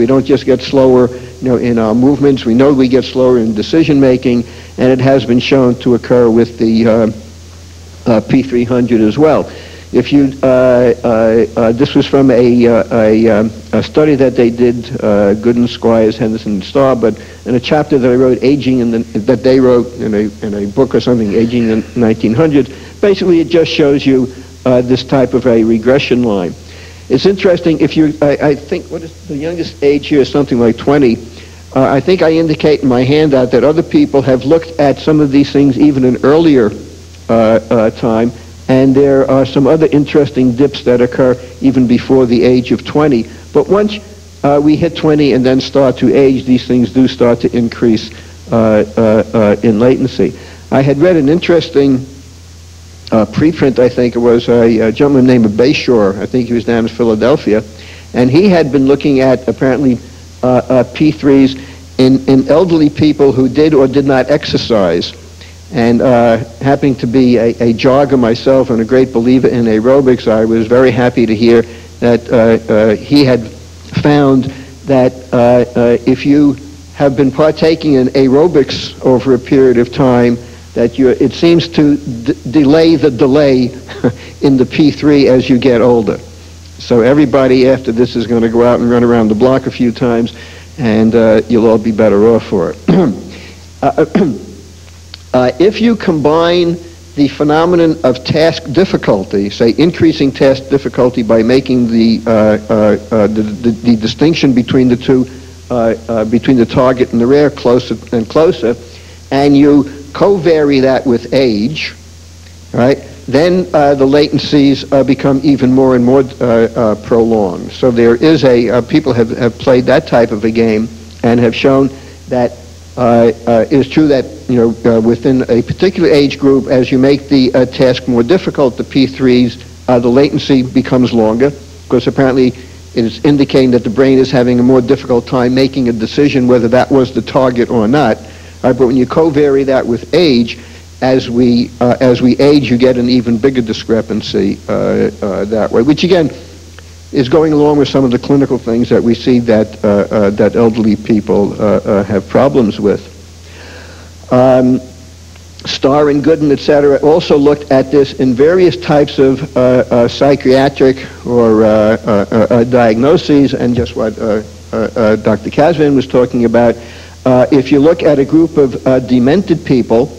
We don't just get slower, in our movements. We know we get slower in decision making, and it has been shown to occur with the P300 as well. If you, this was from a study that they did, Gooden, Squires, Henderson, and Starr, but in a chapter that I wrote, that they wrote in a book or something, Aging in the 1900s. Basically, it just shows you this type of a regression line. It's interesting. If you, I think, what is the youngest age here is something like 20. I think I indicate in my handout that other people have looked at some of these things even in earlier time. And there are some other interesting dips that occur even before the age of 20. But once we hit 20 and then start to age, these things do start to increase in latency. I had read an interesting preprint, I think it was a gentleman named Bayshore, I think he was down in Philadelphia, and he had been looking at apparently P3s in elderly people who did or did not exercise. And happening to be a jogger myself and a great believer in aerobics, I was very happy to hear that he had found that if you have been partaking in aerobics over a period of time, that it seems to delay the delay in the P3 as you get older. So everybody after this is going to go out and run around the block a few times, and you'll all be better off for it. If you combine the phenomenon of task difficulty, say increasing task difficulty by making the distinction between the two, between the target and the rare closer and closer, and you covary that with age, right, then the latencies become even more and more prolonged. So there is people have played that type of a game and have shown that it is true that within a particular age group, as you make the task more difficult, the P3s, the latency becomes longer, because apparently it is indicating that the brain is having a more difficult time making a decision whether that was the target or not. But when you covary that with age, as we age, you get an even bigger discrepancy that way, which again is going along with some of the clinical things that we see that that elderly people have problems with. Starr and Gooden, etc., also looked at this in various types of psychiatric or diagnoses, and just what Dr. Kazvan was talking about. If you look at a group of demented people,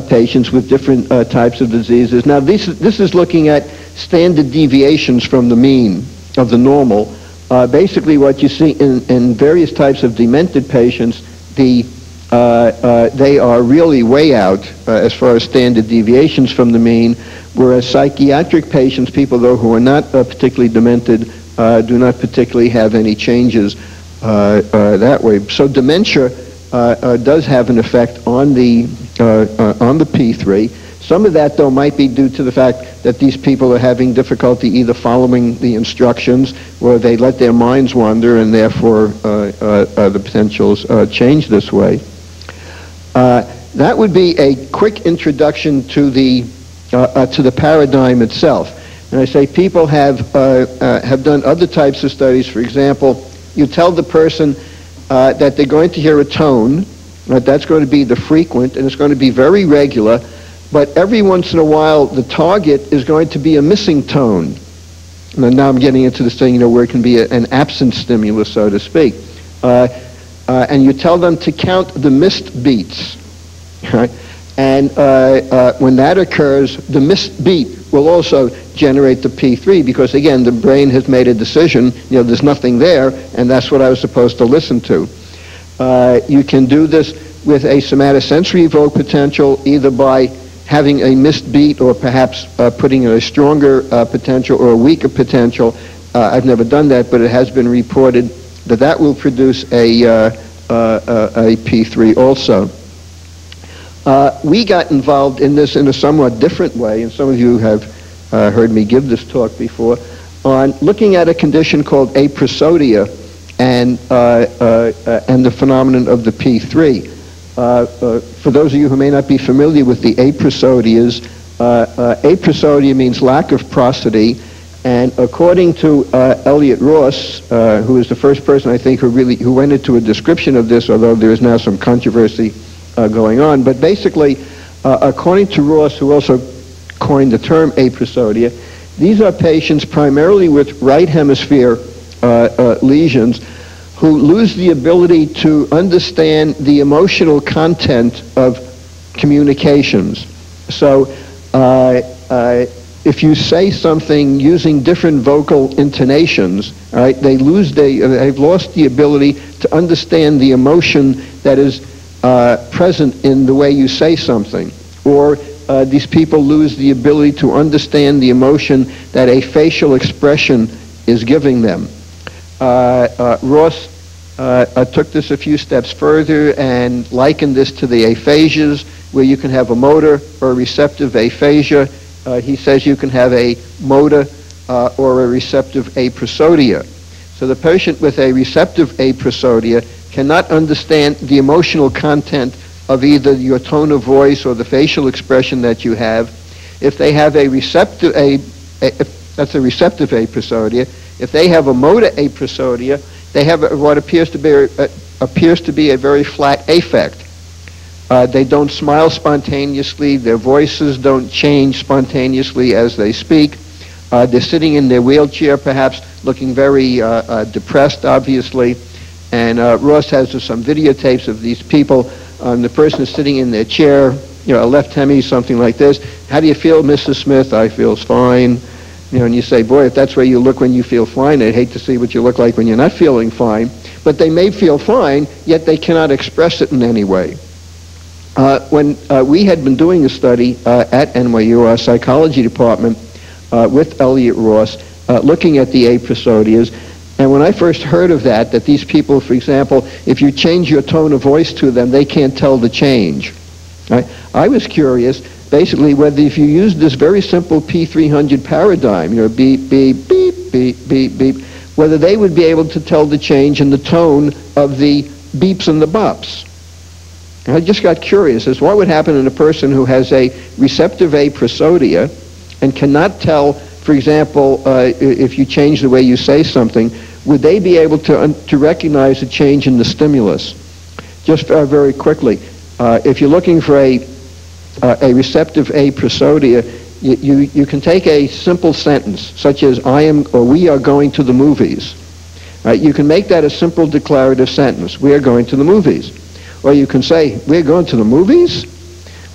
patients with different types of diseases. Now, this is looking at standard deviations from the mean of the normal. Basically, what you see in various types of demented patients, they are really way out as far as standard deviations from the mean, whereas psychiatric patients, people though who are not particularly demented, do not particularly have any changes that way. So dementia does have an effect on the P3. Some of that, though, might be due to the fact that these people are having difficulty either following the instructions or they let their minds wander, and therefore the potentials change this way. That would be a quick introduction to the paradigm itself. And I say people have done other types of studies. For example, you tell the person that they're going to hear a tone, that's going to be the frequent, and it's going to be very regular, but every once in a while the target is going to be a missing tone. And now I'm getting into this thing, where it can be an absent stimulus, so to speak. And you tell them to count the missed beats, right? And when that occurs, the missed beat will also generate the P3, because again, the brain has made a decision, there's nothing there, and that's what I was supposed to listen to. You can do this with a somatosensory evoked potential, either by having a missed beat or perhaps putting in a stronger potential or a weaker potential. I've never done that, but it has been reported that that will produce a P3 also. We got involved in this in a somewhat different way, and some of you have heard me give this talk before, on looking at a condition called aprosodia and the phenomenon of the P3. For those of you who may not be familiar with the aprosodias, aprosodia means lack of prosody, And according to Elliot Ross, who is the first person I think who went into a description of this, although there is now some controversy going on, but basically, according to Ross, who also coined the term aprosodia, these are patients primarily with right hemisphere lesions who lose the ability to understand the emotional content of communications. So if you say something using different vocal intonations, all right, they've lost the ability to understand the emotion that is present in the way you say something. Or these people lose the ability to understand the emotion that a facial expression is giving them. Ross took this a few steps further and likened this to the aphasias, where you can have a motor or receptive aphasia. He says you can have a motor or a receptive aprosodia. So the patient with a receptive aprosodia cannot understand the emotional content of either your tone of voice or the facial expression that you have. If they have a receptive, that's a receptive aprosodia. If they have a motor aprosodia, they have what appears to be a very flat affect. They don't smile spontaneously. Their voices don't change spontaneously as they speak. They're sitting in their wheelchair, perhaps looking very depressed, obviously. And Ross has some videotapes of these people. The person is sitting in their chair, a left hemi, something like this. How do you feel, Mrs. Smith? I feel fine. And you say, boy, if that's where you look when you feel fine, I'd hate to see what you look like when you're not feeling fine. But they may feel fine, yet they cannot express it in any way. When we had been doing a study at NYU, our psychology department, with Elliot Ross, looking at the aprosodias, and when I first heard of that these people, for example, if you change your tone of voice to them, they can't tell the change. Right? I was curious, basically, whether if you use this very simple P300 paradigm, beep, beep, beep, beep, beep, beep, whether they would be able to tell the change in the tone of the beeps and the bops. And I just got curious as to what would happen in a person who has a receptive aprosodia and cannot tell, for example, if you change the way you say something, would they be able to recognize a change in the stimulus? Just very quickly, if you're looking for a receptive aprosodia, you can take a simple sentence, such as I am or we are going to the movies. Right? You can make that a simple declarative sentence. We are going to the movies. Or you can say, we're going to the movies?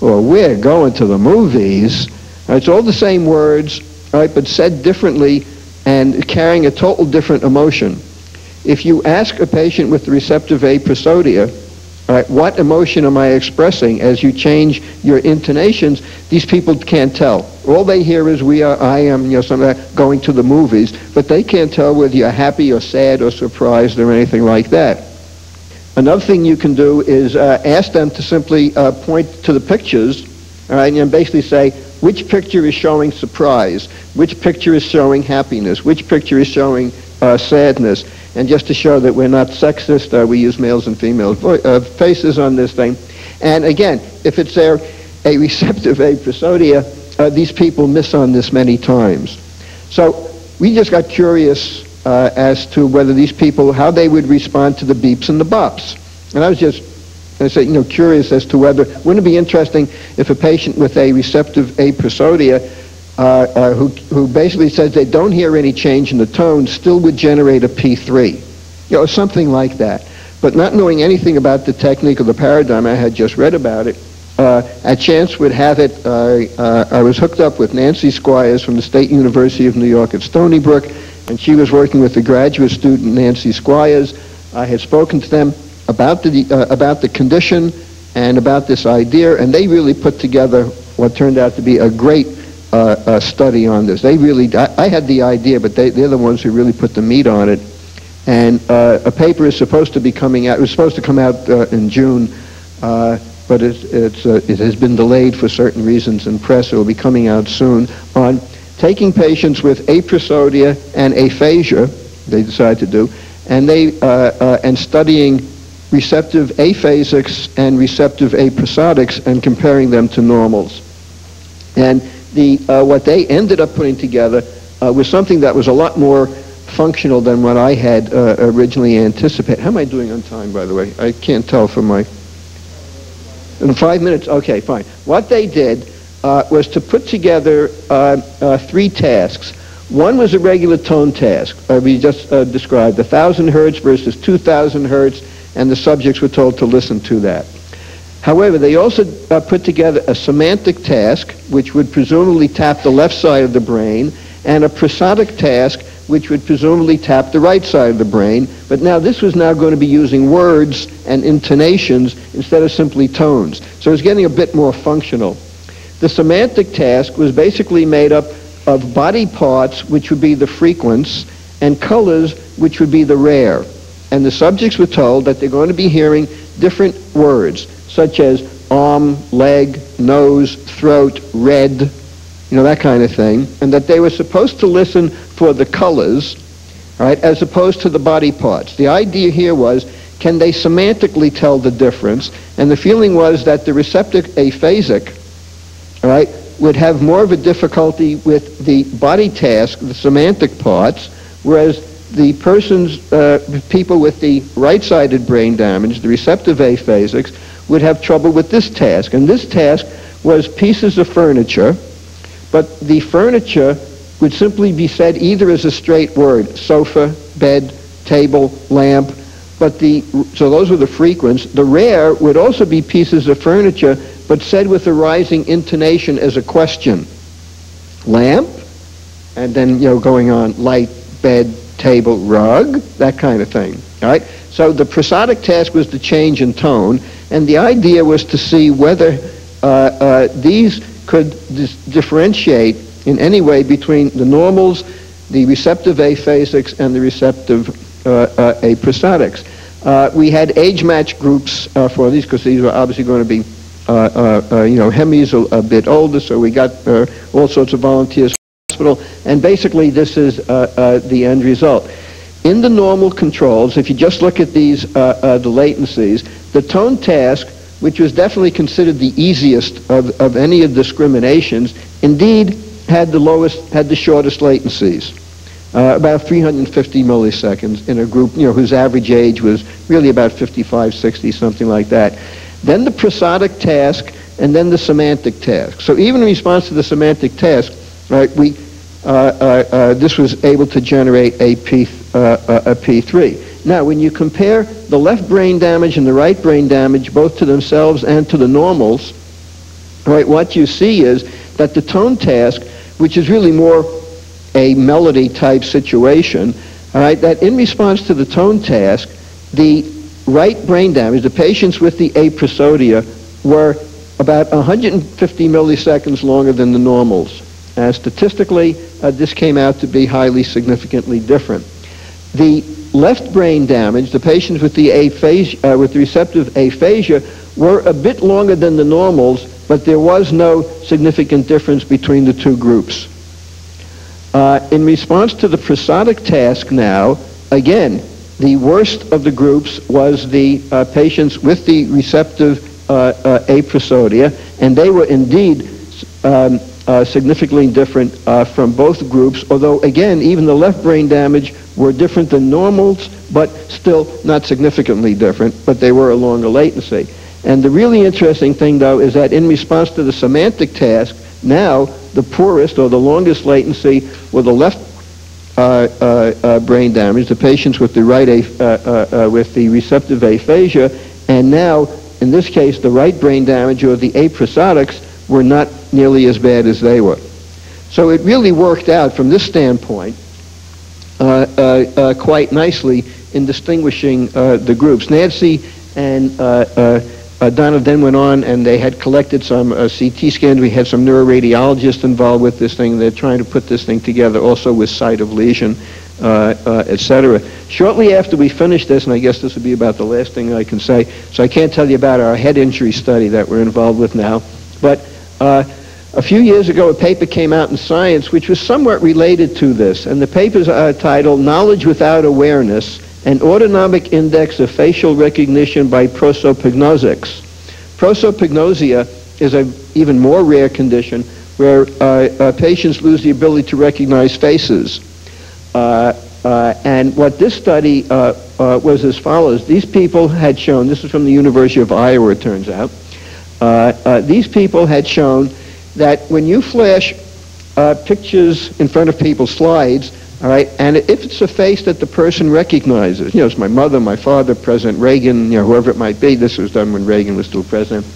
Or we're going to the movies. Right? It's all the same words, right, but said differently and carrying a total different emotion. If you ask a patient with receptive aprosodia, right, what emotion am I expressing as you change your intonations, these people can't tell. All they hear is I am, something like going to the movies, but they can't tell whether you're happy or sad or surprised or anything like that. Another thing you can do is ask them to simply point to the pictures, all right, and basically say, which picture is showing surprise, which picture is showing happiness, which picture is showing sadness. And just to show that we're not sexist, we use males and females faces on this thing. And again, if it's a receptive aprosodia, these people miss on this many times. So we just got curious as to whether these people, how they would respond to the beeps and the bops. And I was just, curious as to whether, wouldn't it be interesting if a patient with a receptive aprosodia who basically says they don't hear any change in the tone still would generate a P3, something like that. But not knowing anything about the technique or the paradigm, I had just read about it. At chance would have it, I was hooked up with Nancy Squires from the State University of New York at Stony Brook, and she was working with the graduate student Nancy Squires. I had spoken to them about the condition and about this idea, and they really put together what turned out to be a great study on this. They really, I had the idea, but they're the ones who really put the meat on it. And a paper is supposed to be coming out. It was supposed to come out in June, but it has been delayed for certain reasons in press. It will be coming out soon on taking patients with aprosodia and aphasia. They decided to do, and studying receptive aphasics and receptive aprosodics and comparing them to normals. And what they ended up putting together was something that was a lot more functional than what I had originally anticipated. How am I doing on time, by the way? I can't tell from my... In 5 minutes? Okay, fine. What they did was to put together 3 tasks. One was a regular tone task, we just described, 1,000 hertz versus 2,000 hertz, and the subjects were told to listen to that. However, they also put together a semantic task, which would presumably tap the left side of the brain, and a prosodic task, which would presumably tap the right side of the brain. But now this was now going to be using words and intonations instead of simply tones. So it's getting a bit more functional. The semantic task was basically made up of body parts, which would be the frequents, and colors, which would be the rare. And the subjects were told that they're going to be hearing different words, such as arm, leg, nose, throat, red, that kind of thing, and that they were supposed to listen for the colors, right, as opposed to the body parts. The idea here was, can they semantically tell the difference? And the feeling was that the receptive aphasic, all right, would have more of a difficulty with the body task, the semantic parts, whereas the people with the right-sided brain damage, the receptive aphasics, would have trouble with this task. And this task was pieces of furniture, but the furniture would simply be said either as a straight word, sofa, bed, table, lamp, so those were the frequents. The rare would also be pieces of furniture, but said with a rising intonation as a question. Lamp, and then, going on, light, bed, table, rug, that kind of thing, all right? So the prosodic task was the change in tone, and the idea was to see whether these could differentiate in any way between the normals, the receptive aphasics, and the receptive aprosodics. We had age-match groups for these, because these were obviously going to be, Hemis a bit older, so we got all sorts of volunteers from the hospital, and basically this is the end result. In the normal controls, if you just look at these, the latencies, the tone task, which was definitely considered the easiest of any of the discriminations, indeed had the shortest latencies, about 350 milliseconds in a group, whose average age was really about 55, 60, something like that. Then the prosodic task, and then the semantic task. So even in response to the semantic task, right, this was able to generate a P3. Now, when you compare the left brain damage and the right brain damage, both to themselves and to the normals, right, what you see is that the tone task, which is really more a melody type situation, all right, that in response to the tone task, the right brain damage, the patients with the aprosodia, were about 150 milliseconds longer than the normals. And statistically, this came out to be highly significantly different. The left brain damage, the patients with the aphasia, with the receptive aphasia, were a bit longer than the normals, but there was no significant difference between the two groups. In response to the prosodic task now, again, the worst of the groups was the patients with the receptive aprosodia, and they were indeed significantly different from both groups, although again, even the left brain damage were different than normals, but still not significantly different, but they were a longer latency. And the really interesting thing, though, is that in response to the semantic task, now the poorest or the longest latency were the left brain damage, the patients with the right with the receptive aphasia, and now, in this case, the right brain damage or the aprosodics were not nearly as bad as they were. So it really worked out from this standpoint quite nicely in distinguishing the groups. Nancy and Donna then went on and they had collected some CT scans. We had some neuroradiologists involved with this thing. They're trying to put this thing together also with site of lesion, etc. Shortly after we finished this, and I guess this would be about the last thing I can say, so I can't tell you about our head injury study that we're involved with now, but a few years ago a paper came out in Science which was somewhat related to this, and the paper's titled Knowledge Without Awareness, an autonomic index of facial recognition by prosopagnosics. Prosopagnosia is an even more rare condition where patients lose the ability to recognize faces. And what this study was as follows. These people had shown, this is from the University of Iowa, it turns out, these people had shown that when you flash pictures in front of people, slides, all right, and if it's a face that the person recognizes, it's my mother, my father, President Reagan, whoever it might be, this was done when Reagan was still president,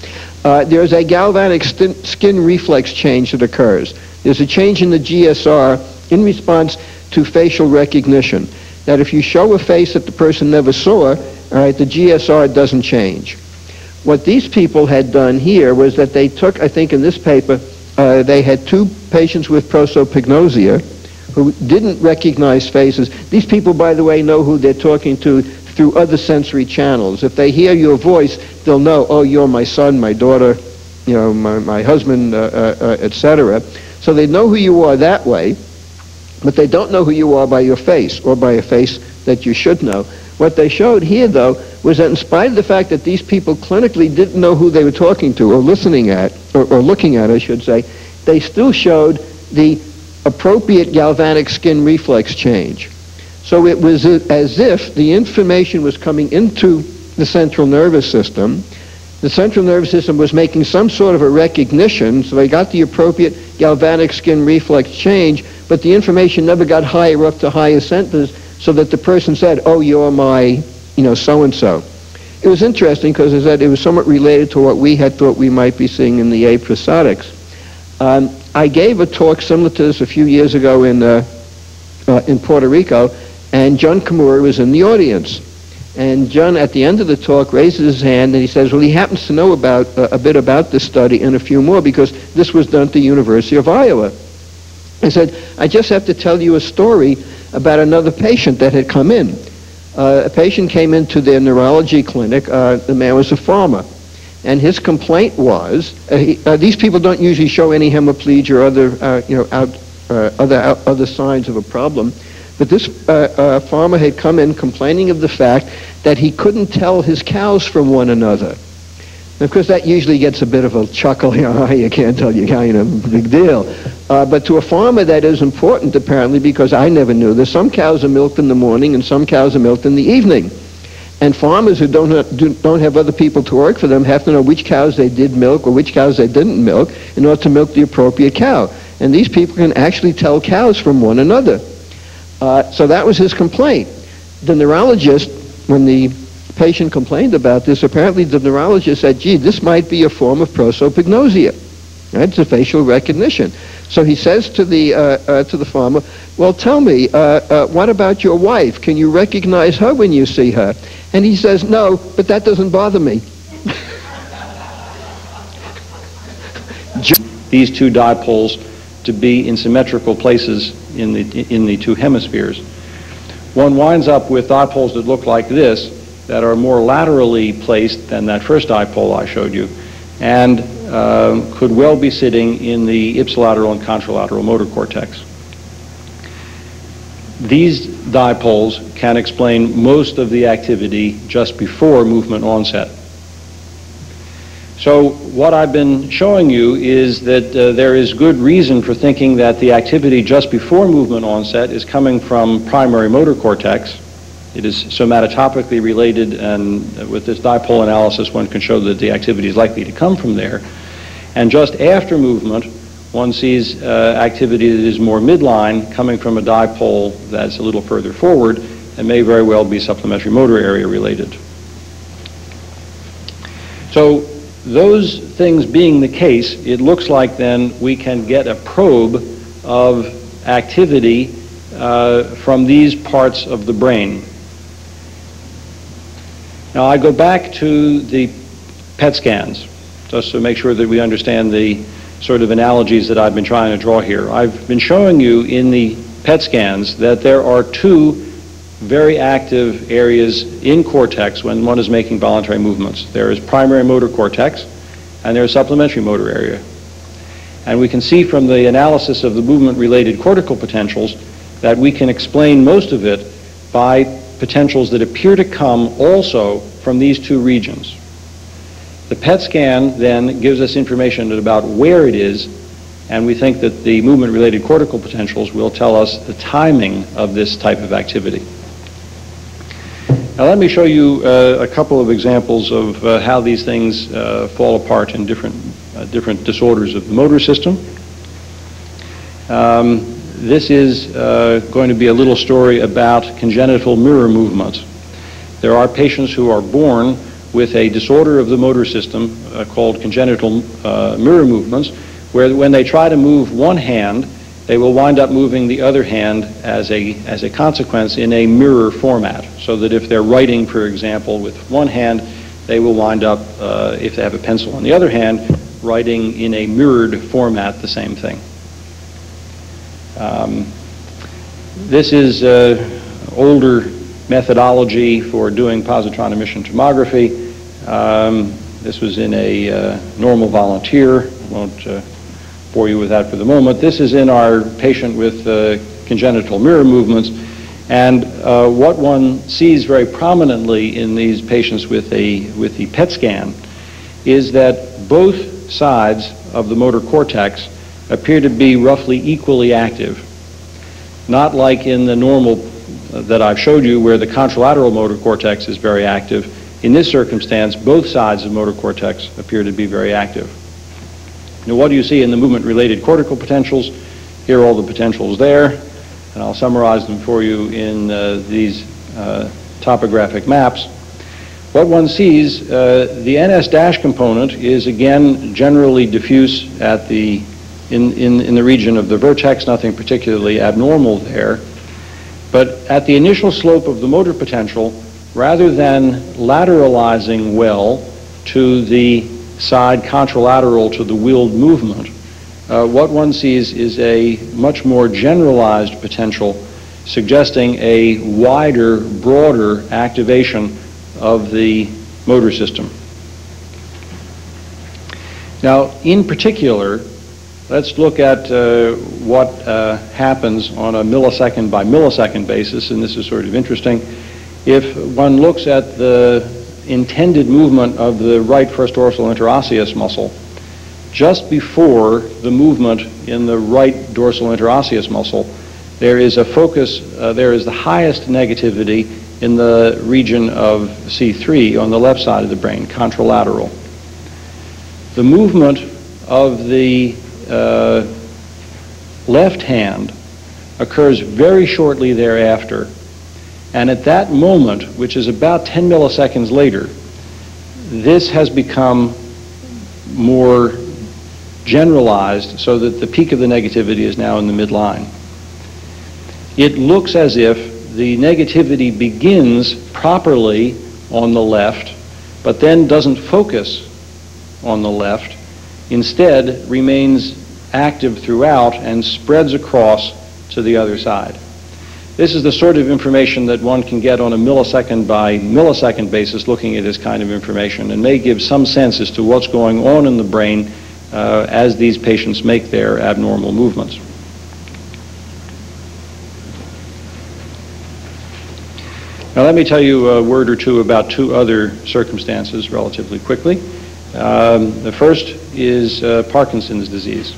there's a galvanic skin reflex change that occurs. There's a change in the GSR in response to facial recognition. That if you show a face that the person never saw, all right, the GSR doesn't change. What these people had done here was that they took, I think in this paper, they had 2 patients with prosopagnosia who didn't recognize faces. These people, by the way, know who they're talking to through other sensory channels. If they hear your voice, they'll know, oh, you're my son, my daughter, my husband, etc. So they know who you are that way, but they don't know who you are by your face or by a face that you should know. What they showed here, though, was that in spite of the fact that these people clinically didn't know who they were talking to or listening at, or looking at, I should say, they still showed the appropriate galvanic skin reflex change. So it was as if the information was coming into the central nervous system. The central nervous system was making some sort of a recognition, so they got the appropriate galvanic skin reflex change, but the information never got higher up to higher centers so that the person said, oh, you're my, so-and-so. It was interesting because it was somewhat related to what we had thought we might be seeing in the aprosodics. I gave a talk similar to this a few years ago in Puerto Rico, and John Kimura was in the audience. And John, at the end of the talk, raises his hand and he says, well, he happens to know about a bit about this study and a few more because this was done at the University of Iowa. I said, I just have to tell you a story about another patient that had come in. A patient came into their neurology clinic. The man was a farmer. And his complaint was, these people don't usually show any hemiplegia or other, other signs of a problem. But this farmer had come in complaining of the fact that he couldn't tell his cows from one another. And of course, that usually gets a bit of a chuckle, you can't tell your cow, big deal. But to a farmer, that is important, apparently, because I never knew this. Some cows are milked in the morning and some cows are milked in the evening. And farmers who don't have other people to work for them have to know which cows they did milk or which cows they didn't milk in order to milk the appropriate cow. And these people can actually tell cows from one another. So that was his complaint. The neurologist, when the patient complained about this, apparently the neurologist said, gee, this might be a form of prosopagnosia. Right? It's a facial recognition. So he says to the farmer, well, tell me, what about your wife? Can you recognize her when you see her? And he says, no, but that doesn't bother me. These 2 dipoles to be in symmetrical places in the 2 hemispheres. One winds up with dipoles that look like this, that are more laterally placed than that first dipole I showed you, and could well be sitting in the ipsilateral and contralateral motor cortex. These dipoles can explain most of the activity just before movement onset. So what I've been showing you is that there is good reason for thinking that the activity just before movement onset is coming from primary motor cortex. It is somatotopically related, and with this dipole analysis one can show that the activity is likely to come from there. And just after movement, one sees activity that is more midline, coming from a dipole that's a little further forward, and may very well be supplementary motor area related. So those things being the case, it looks like then we can get a probe of activity from these parts of the brain. Now I go back to the PET scans, just to make sure that we understand the sort of analogies that I've been trying to draw here. I've been showing you in the PET scans that there are 2 very active areas in cortex when one is making voluntary movements. There is primary motor cortex and there is supplementary motor area. And we can see from the analysis of the movement-related cortical potentials that we can explain most of it by potentials that appear to come also from these 2 regions. The PET scan then gives us information about where it is, And we think that the movement-related cortical potentials will tell us the timing of this type of activity. Now let me show you a couple of examples of how these things fall apart in different disorders of the motor system. This is going to be a little story about congenital mirror movements. There are patients who are born with a disorder of the motor system called congenital mirror movements, where when they try to move one hand, they will wind up moving the other hand as a consequence in a mirror format, so that if they're writing, for example, with one hand, they will wind up, if they have a pencil in the other hand, writing in a mirrored format the same thing. This is older methodology for doing positron emission tomography. This was in a normal volunteer. I won't bore you with that for the moment. This is in our patient with congenital mirror movements, and what one sees very prominently in these patients with the PET scan is that both sides of the motor cortex appear to be roughly equally active. Not like in the normal that I've showed you where the contralateral motor cortex is very active. In this circumstance, both sides of motor cortex appear to be very active. Now, what do you see in the movement-related cortical potentials? Here are all the potentials there, and I'll summarize them for you in these topographic maps. What one sees, the NS- component is again generally diffuse at in the region of the vertex, nothing particularly abnormal there. But at the initial slope of the motor potential, rather than lateralizing well to the side contralateral to the wheeled movement, what one sees is a much more generalized potential, suggesting a wider, broader activation of the motor system. Now, in particular, let's look at what happens on a millisecond by millisecond basis, and this is sort of interesting. If one looks at the intended movement of the right first dorsal interosseous muscle, just before the movement in the right dorsal interosseous muscle, there is a focus, there is the highest negativity in the region of C3 on the left side of the brain, contralateral. The movement of the left hand occurs very shortly thereafter, and at that moment, which is about 10 milliseconds later, this has become more generalized so that the peak of the negativity is now in the midline. It looks as if the negativity begins properly on the left, but then doesn't focus on the left, instead remains active throughout and spreads across to the other side. This is the sort of information that one can get on a millisecond by millisecond basis looking at this kind of information, and may give some sense as to what's going on in the brain as these patients make their abnormal movements. Now let me tell you a word or two about two other circumstances relatively quickly. The first is Parkinson's disease.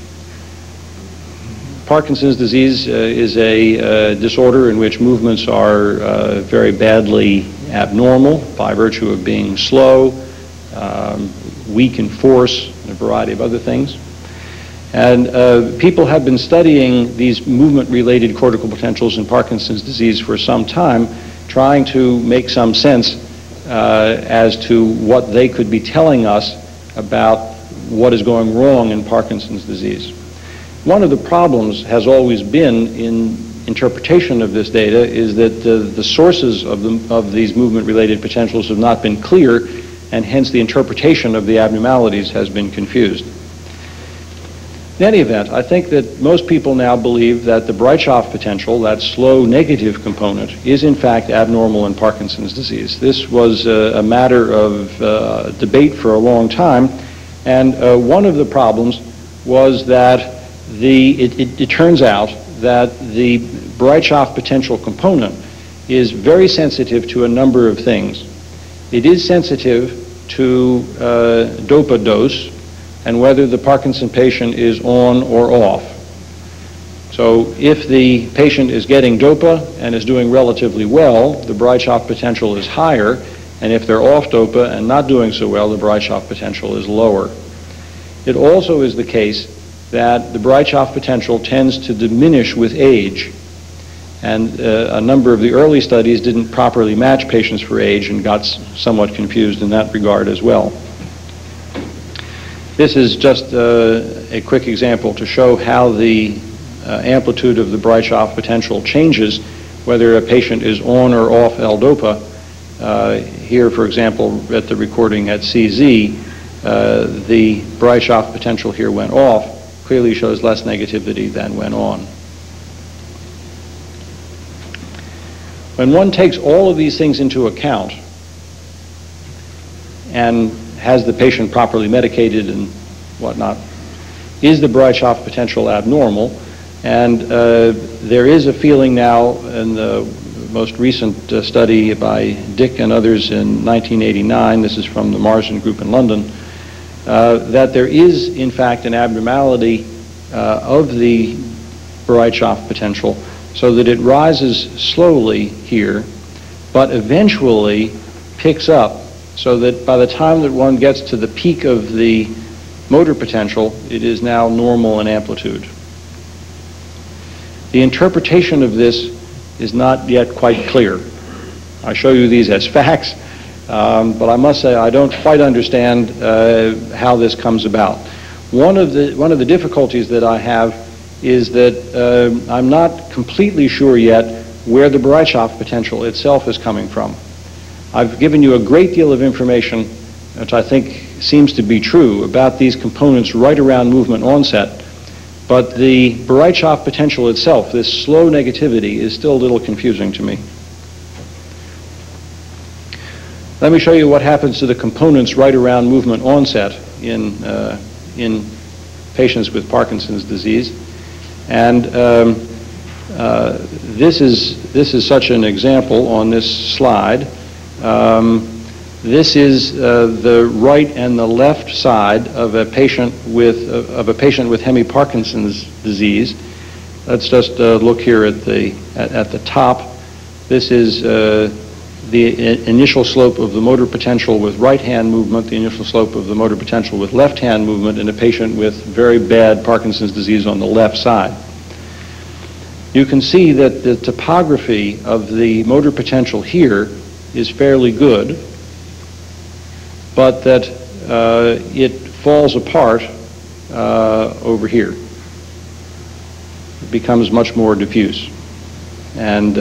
Parkinson's disease is a disorder in which movements are very badly abnormal by virtue of being slow, weak in force, and a variety of other things. And people have been studying these movement-related cortical potentials in Parkinson's disease for some time, trying to make some sense as to what they could be telling us about what is going wrong in Parkinson's disease. One of the problems has always been in interpretation of this data is that the sources of these movement-related potentials have not been clear, and hence the interpretation of the abnormalities has been confused. In any event, I think that most people now believe that the Brightshoff potential, that slow negative component, is in fact abnormal in Parkinson's disease. This was a matter of debate for a long time, and one of the problems was that it turns out that the Brightshoff potential component is very sensitive to a number of things. It is sensitive to dopa dose, and whether the Parkinson patient is on or off. So if the patient is getting DOPA and is doing relatively well, the Brightshoff potential is higher, and if they're off DOPA and not doing so well, the Brightshoff potential is lower. It also is the case that the Brightshoff potential tends to diminish with age, and a number of the early studies didn't properly match patients for age and got somewhat confused in that regard as well. This is just a quick example to show how the amplitude of the Brightshoff potential changes whether a patient is on or off L-DOPA. Here, for example, at the recording at CZ, the Brightshoff potential here went off, clearly shows less negativity than went on. When one takes all of these things into account and has the patient properly medicated and whatnot, is the Brightshoff potential abnormal? And there is a feeling now in the most recent study by Dick and others in 1989, this is from the Marsden group in London, that there is in fact an abnormality of the Brightshoff potential, so that it rises slowly here, but eventually picks up, so that by the time that one gets to the peak of the motor potential, it is now normal in amplitude. The interpretation of this is not yet quite clear. I show you these as facts, but I must say I don't quite understand how this comes about. One of the difficulties that I have is that I'm not completely sure yet where the Brightshoff potential itself is coming from. I've given you a great deal of information, which I think seems to be true, about these components right around movement onset, but the Brightshoff potential itself, this slow negativity, is still a little confusing to me. Let me show you what happens to the components right around movement onset in patients with Parkinson's disease. And this is such an example on this slide. This is the right and the left side of a patient with hemi-Parkinson's disease. Let's just look here at the top. This is the initial slope of the motor potential with right-hand movement, the initial slope of the motor potential with left-hand movement in a patient with very bad Parkinson's disease on the left side. You can see that the topography of the motor potential here is fairly good, but that it falls apart over here. It becomes much more diffuse. And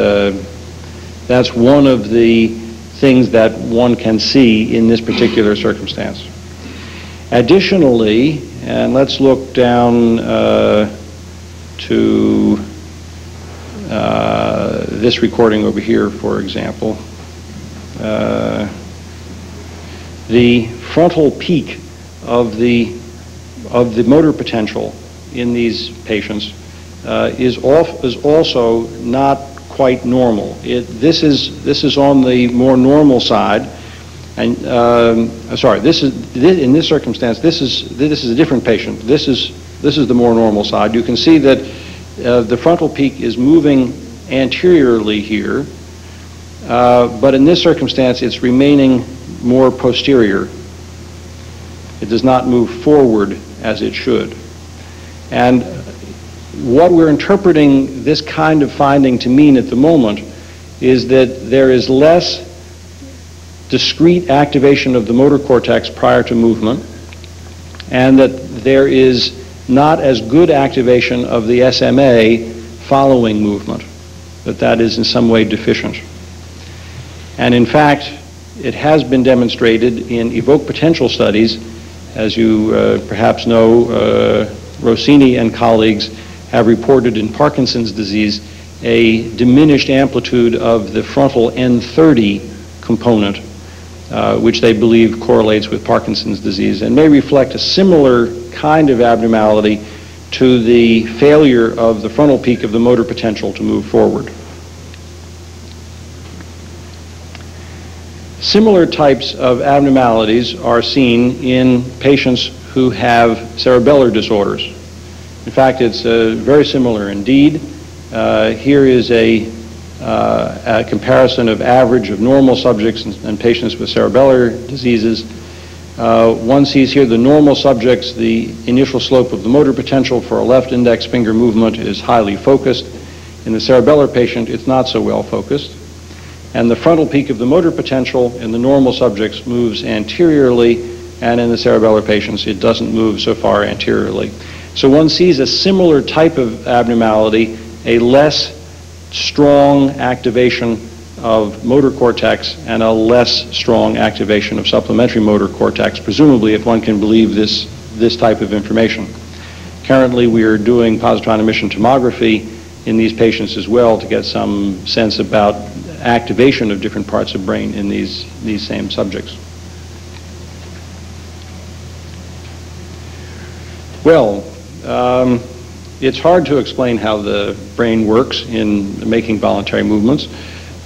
that's one of the things that one can see in this particular circumstance. Additionally, and let's look down to this recording over here, for example. The frontal peak of the motor potential in these patients is also not quite normal. This is on the more normal side, and sorry, in this circumstance this is a different patient. This is the more normal side. You can see that the frontal peak is moving anteriorly here, but in this circumstance it's remaining more posterior. It does not move forward as it should. And what we're interpreting this kind of finding to mean at the moment is that there is less discrete activation of the motor cortex prior to movement, and that there is not as good activation of the SMA following movement, that is in some way deficient. And in fact, it has been demonstrated in evoked potential studies. As you perhaps know, Rossini and colleagues have reported in Parkinson's disease a diminished amplitude of the frontal N30 component, which they believe correlates with Parkinson's disease and may reflect a similar kind of abnormality to the failure of the frontal peak of the motor potential to move forward. Similar types of abnormalities are seen in patients who have cerebellar disorders. In fact, it's very similar indeed. Here is a comparison of average of normal subjects and patients with cerebellar diseases. One sees here the normal subjects, the initial slope of the motor potential for a left index finger movement is highly focused. In the cerebellar patient, it's not so well focused. And the frontal peak of the motor potential in the normal subjects moves anteriorly, and in the cerebellar patients, it doesn't move so far anteriorly. So one sees a similar type of abnormality, a less strong activation of motor cortex and a less strong activation of supplementary motor cortex, presumably if one can believe this type of information. Currently, we are doing positron emission tomography in these patients as well to get some sense about activation of different parts of brain in these same subjects. Well, it's hard to explain how the brain works in making voluntary movements.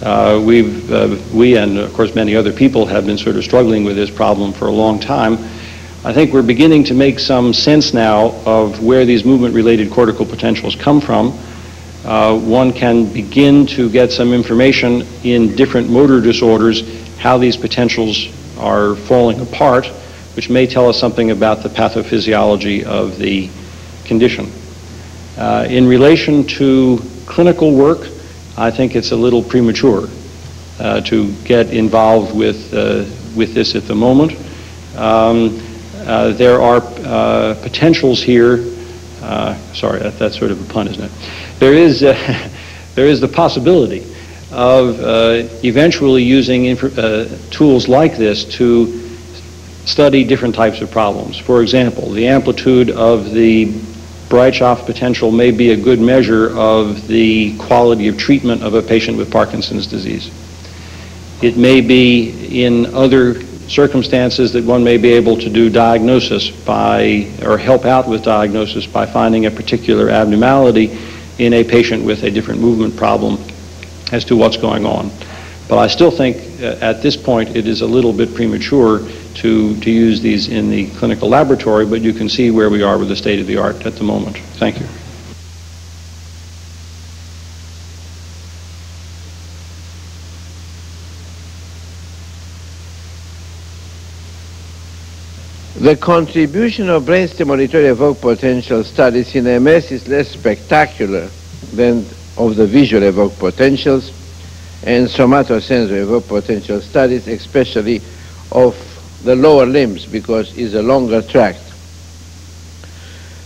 We and of course many other people have been sort of struggling with this problem for a long time. I think we're beginning to make some sense now of where these movement-related cortical potentials come from. One can begin to get some information in different motor disorders how these potentials are falling apart, which may tell us something about the pathophysiology of the condition. In relation to clinical work, I think it's a little premature to get involved with this at the moment. There are potentials here. Sorry, that's sort of a pun, isn't it? There is the possibility of eventually using tools like this to study different types of problems. For example, the amplitude of the Brightschaft potential may be a good measure of the quality of treatment of a patient with Parkinson's disease. It may be in other circumstances that one may be able to do diagnosis or help out with diagnosis by finding a particular abnormality in a patient with a different movement problem as to what's going on. But I still think at this point it is a little bit premature to use these in the clinical laboratory, but you can see where we are with the state of the art at the moment. Thank you. The contribution of brain stimulatory evoked potential studies in MS is less spectacular than of the visual evoked potentials and somatosensory evoked potential studies, especially of the lower limbs, because it's a longer tract.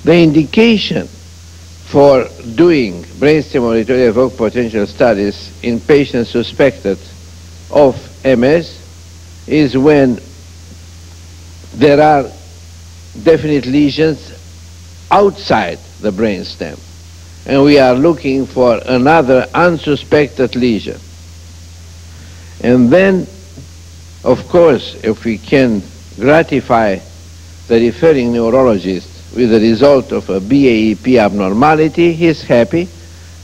The indication for doing brain stimulatory evoked potential studies in patients suspected of MS is when there are definite lesions outside the brainstem, and we are looking for another unsuspected lesion. And then, of course, if we can gratify the referring neurologist with the result of a BAEP abnormality, he's happy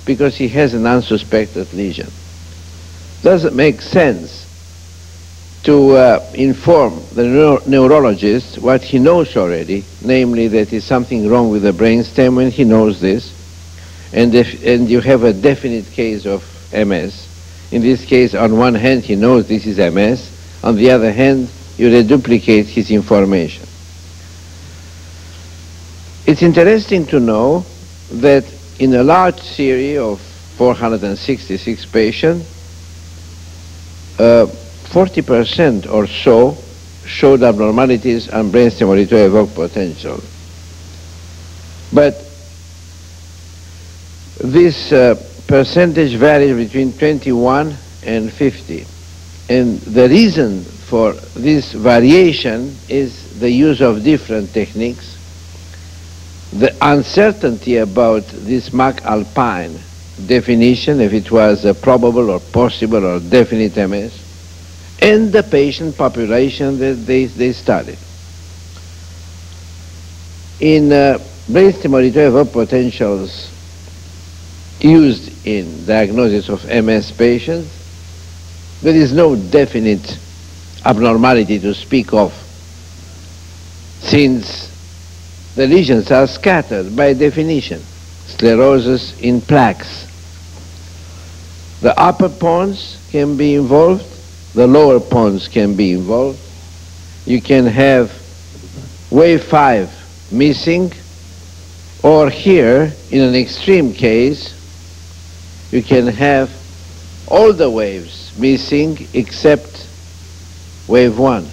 because he has an unsuspected lesion. Does it make sense to inform the neurologist what he knows already, namely that there's something wrong with the brainstem when he knows this, and you have a definite case of MS. In this case, on one hand, he knows this is MS. On the other hand, you reduplicate his information. It's interesting to know that in a large series of 466 patients, 40% or so showed abnormalities on brain stimulatory evoked potential. But this percentage varies between 21 and 50. And the reason for this variation is the use of different techniques, the uncertainty about this Mach Alpine definition, if it was a probable or possible or definite MS, and the patient population that they studied. In brain stimulatory evoked potentials used in diagnosis of MS patients, there is no definite abnormality to speak of, since the lesions are scattered by definition, sclerosis in plaques. The upper pons can be involved, the lower pons can be involved. You can have wave 5 missing, or here, in an extreme case, you can have all the waves missing except wave 1.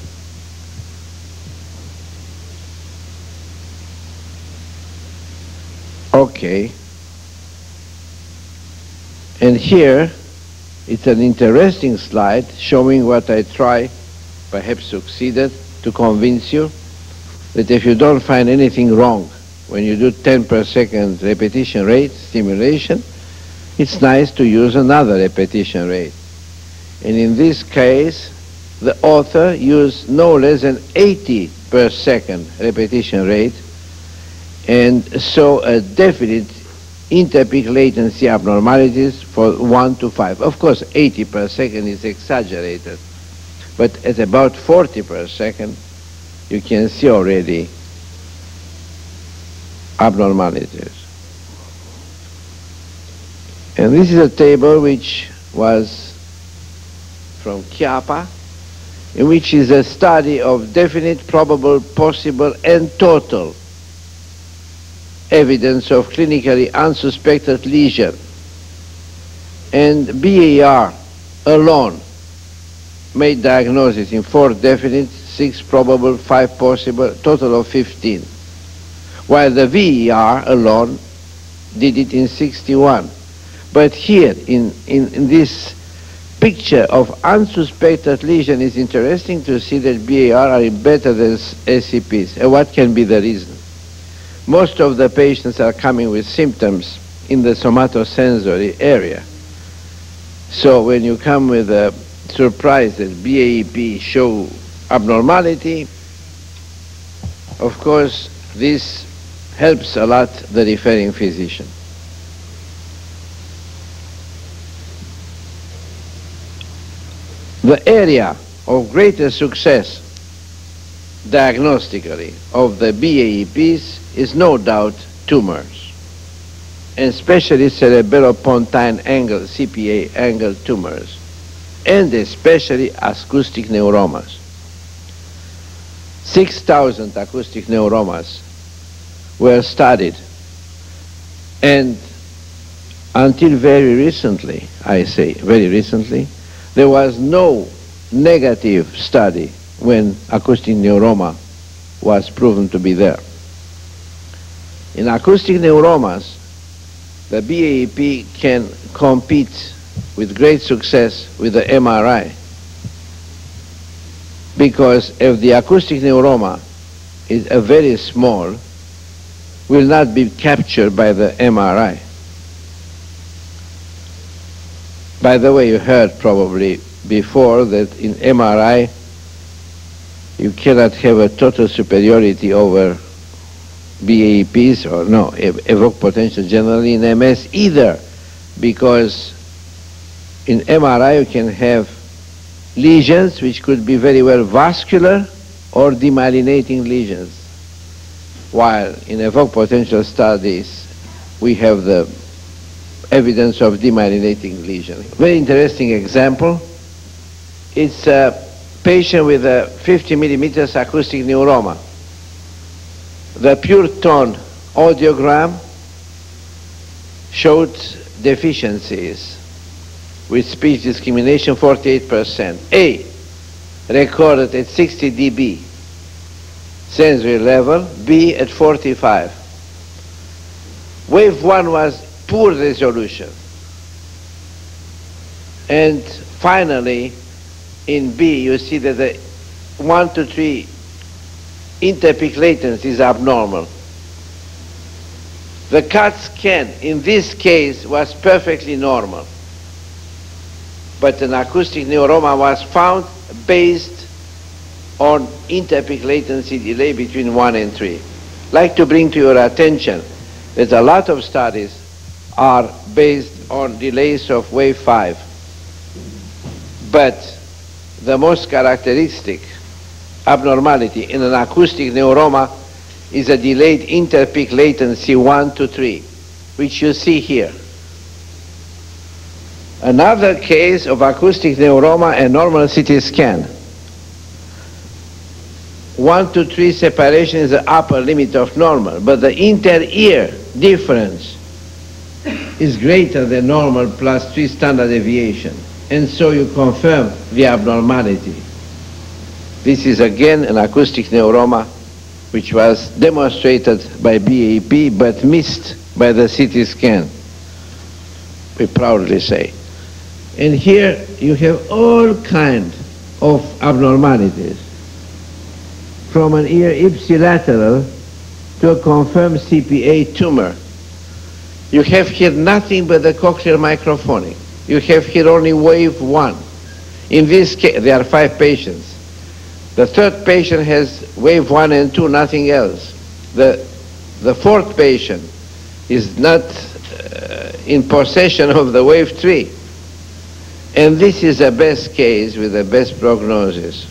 Okay. And here, it's an interesting slide showing what I try, perhaps succeeded, to convince you that if you don't find anything wrong when you do 10 per second repetition rate stimulation, it's nice to use another repetition rate. And in this case, the author used no less than 80 per second repetition rate, and saw a definite interpeak latency abnormalities for 1 to 5. Of course, 80 per second is exaggerated, but at about 40 per second, you can see already abnormalities. And this is a table which was from Chiapa, in which is a study of definite, probable, possible, and total evidence of clinically unsuspected lesion. And BAR alone made diagnosis in 4 definite, 6 probable, 5 possible, total of 15. While the VER alone did it in 61. But here, in this picture of unsuspected lesion, it's interesting to see that BAR are better than SCPs. And what can be the reason? Most of the patients are coming with symptoms in the somatosensory area. So when you come with a surprise that BAP show abnormality, of course, this helps a lot the referring physician. The area of greatest success diagnostically of the BAEPs is no doubt tumors, and especially cerebellopontine angle, CPA angle tumors, and especially acoustic neuromas. 6,000 acoustic neuromas were studied, and until very recently, I say very recently, there was no negative study when acoustic neuroma was proven to be there. In acoustic neuromas, the BAP can compete with great success with the MRI, because if the acoustic neuroma is a very small, will not be captured by the MRI. By the way, you heard probably before that in MRI you cannot have a total superiority over BAPs, or no, evoked potential generally in MS either, because in MRI you can have lesions which could be very well vascular or demyelinating lesions, while in evoked potential studies we have the evidence of demyelinating lesion. Very interesting example. It's a patient with a 50 millimeters acoustic neuroma. The pure tone audiogram showed deficiencies with speech discrimination 48%. A recorded at 60 dB sensory level, B at 45. Wave 1 was poor resolution. And finally, in B, you see that the 1 to 3 interpeak latency is abnormal. The CAT scan in this case was perfectly normal, but an acoustic neuroma was found based on interpeak latency delay between 1 and 3. I'd like to bring to your attention that a lot of studies are based on delays of wave 5, but the most characteristic abnormality in an acoustic neuroma is a delayed interpeak latency 1 to 3, which you see here. Another case of acoustic neuroma and normal CT scan. 1 to 3 separation is the upper limit of normal, but the inter-ear difference is greater than normal plus 3 standard deviation, and so you confirm the abnormality. This is again an acoustic neuroma which was demonstrated by BAP but missed by the CT scan, we proudly say. And here you have all kinds of abnormalities, from an ear ipsilateral to a confirmed CPA tumor. You have here nothing but the cochlear microphonic. You have here only wave 1. In this case, there are 5 patients. The third patient has wave 1 and 2, nothing else. The fourth patient is not in possession of the wave 3. And this is the best case with the best prognosis.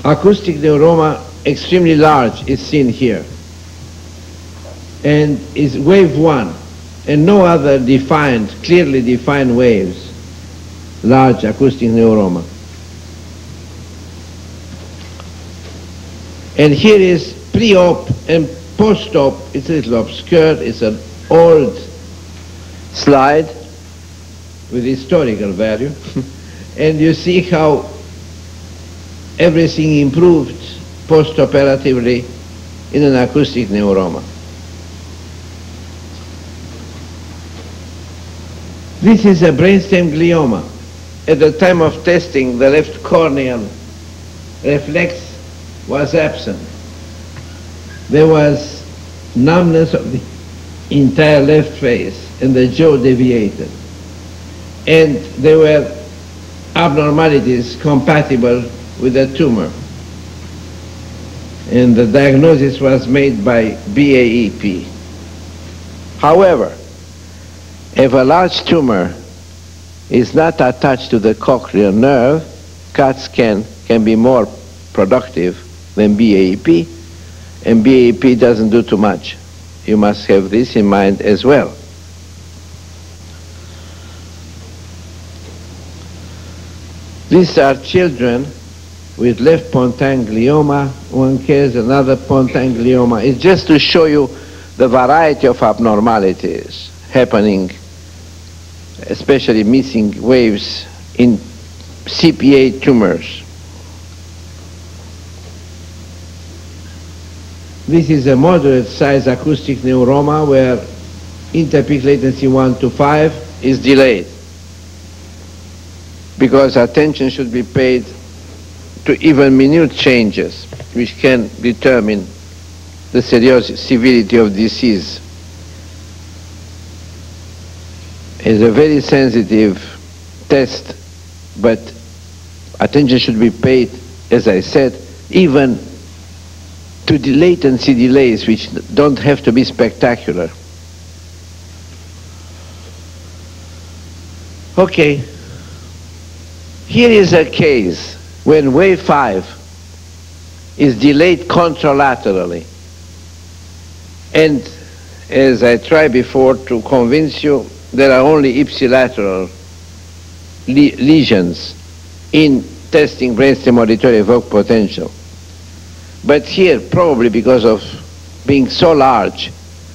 Acoustic neuroma, extremely large, is seen here, and is wave 1, and no other defined, clearly defined waves, large acoustic neuroma. And here is pre-op and post-op. It's a little obscured, it's an old slide with historical value, and you see how everything improved post-operatively in an acoustic neuroma. This is a brainstem glioma. At the time of testing, the left corneal reflex was absent. There was numbness of the entire left face, and the jaw deviated. And there were abnormalities compatible with a tumor. And the diagnosis was made by BAEP. However, if a large tumor is not attached to the cochlear nerve, CAT scan can be more productive than BAEP, and BAEP doesn't do too much. You must have this in mind as well. These are children with left pontine glioma, one case, another pontine glioma. It's just to show you the variety of abnormalities happening, especially missing waves in CPA tumors. This is a moderate size acoustic neuroma where interpeak latency 1 to 5 is delayed, because attention should be paid to even minute changes which can determine the severity of disease. It's a very sensitive test, but attention should be paid, as I said, even to the latency delays which don't have to be spectacular. Okay, here is a case when wave 5 is delayed contralaterally. And as I tried before to convince you, there are only ipsilateral lesions in testing brainstem auditory evoked potential. But here, probably because of being so large,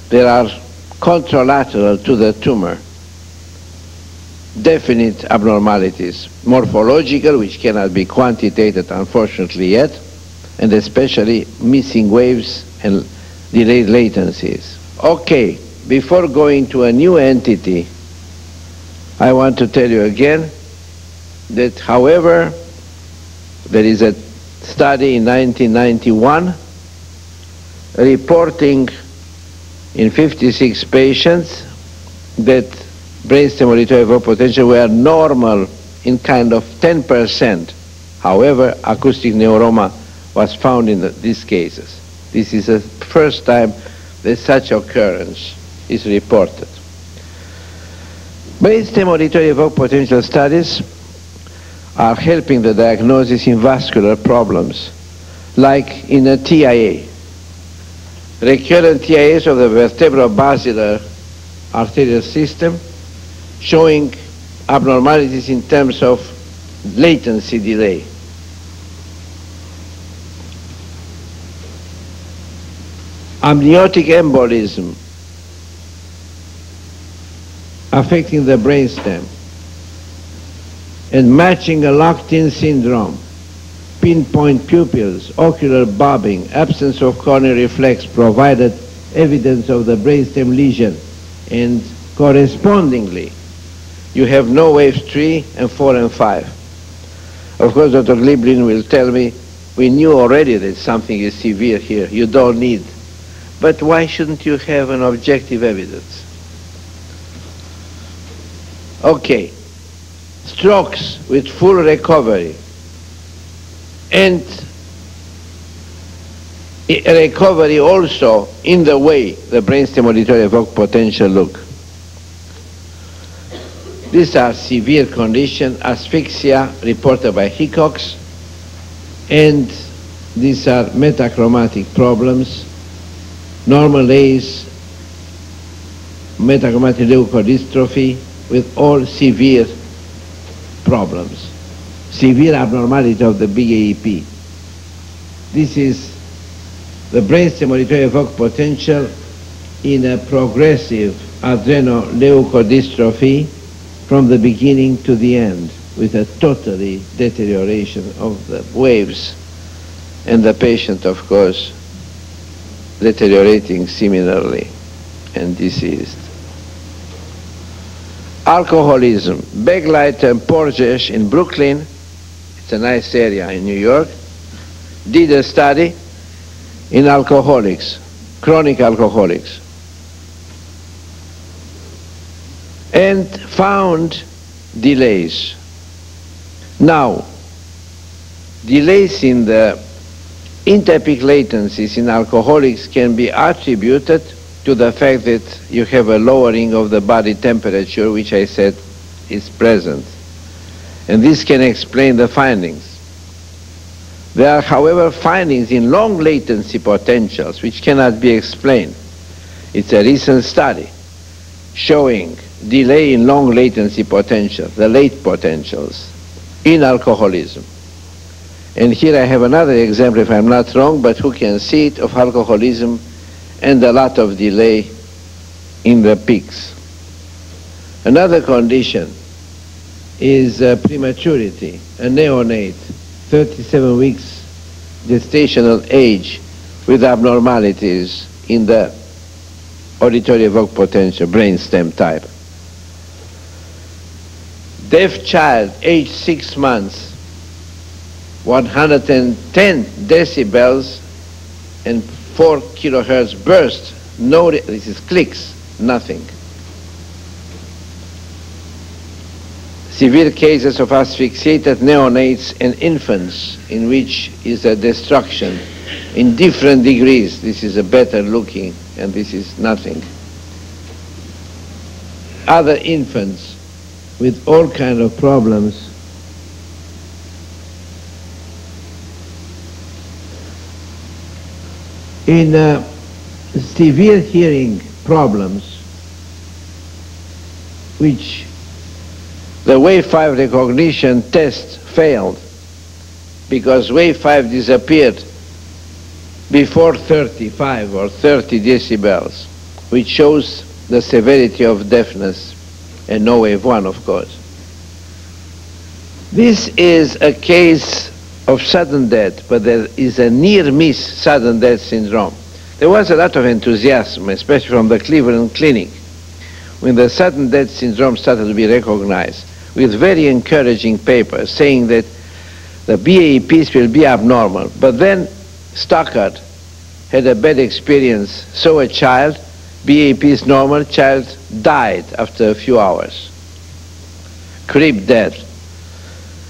there are contralateral to the tumor definite abnormalities, morphological, which cannot be quantitated unfortunately yet, and especially missing waves and delayed latencies. Okay, before going to a new entity, I want to tell you again that, however, there is a study in 1991 reporting in 56 patients that brainstem auditory evoked potential were normal in kind of 10%. However, acoustic neuroma was found in these cases. This is the first time that such occurrence is reported. Brainstem auditory evoked potential studies are helping the diagnosis in vascular problems, like in a TIA. Recurrent TIAs of the vertebro-basilar arterial system, showing abnormalities in terms of latency delay. Amniotic embolism affecting the brainstem and matching a locked-in syndrome, pinpoint pupils, ocular bobbing, absence of corneal reflex provided evidence of the brainstem lesion, and correspondingly you have no waves 3 and 4 and 5. Of course, Dr. Gliblin will tell me, we knew already that something is severe here, you don't need. But why shouldn't you have an objective evidence? Okay, strokes with full recovery and recovery also in the way the brainstem auditory evoked potential look. These are severe conditions, asphyxia reported by Hickox, and these are metachromatic problems, normal A's, metachromatic leukodystrophy with all severe problems, severe abnormality of the big AEP. This is the brainstem auditory evoked potential in a progressive adrenoleukodystrophy from the beginning to the end, with a totally deterioration of the waves, and the patient, of course, deteriorating similarly and diseased. Alcoholism. Begleit and Porges in Brooklyn, it's a nice area in New York, did a study in alcoholics, chronic alcoholics, and found delays. Now, delays in the interpeak latencies in alcoholics can be attributed to the fact that you have a lowering of the body temperature, which I said is present. And this can explain the findings. There are, however, findings in long latency potentials which cannot be explained. It's a recent study showing delay in long latency potential, the late potentials, in alcoholism. And here I have another example, if I'm not wrong, but who can see it, of alcoholism and a lot of delay in the peaks. Another condition is prematurity, a neonate, 37 weeks gestational age with abnormalities in the auditory evoked potential, brainstem type. Deaf child, age 6 months, 110 decibels and 4 kilohertz burst. No, this is clicks, nothing. Severe cases of asphyxiated neonates and infants in which is a destruction in different degrees. This is a better looking and this is nothing. Other infants with all kinds of problems. In severe hearing problems, which the wave 5 recognition test failed because wave 5 disappeared before 35 or 30 decibels, which shows the severity of deafness, and no wave 1, of course. This is a case of sudden death, but there is a near-miss sudden death syndrome. There was a lot of enthusiasm, especially from the Cleveland Clinic, when the sudden death syndrome started to be recognized, with very encouraging papers saying that the BAEPs will be abnormal. But then Stockard had a bad experience, saw a child, BAP is normal, child died after a few hours. Crib death.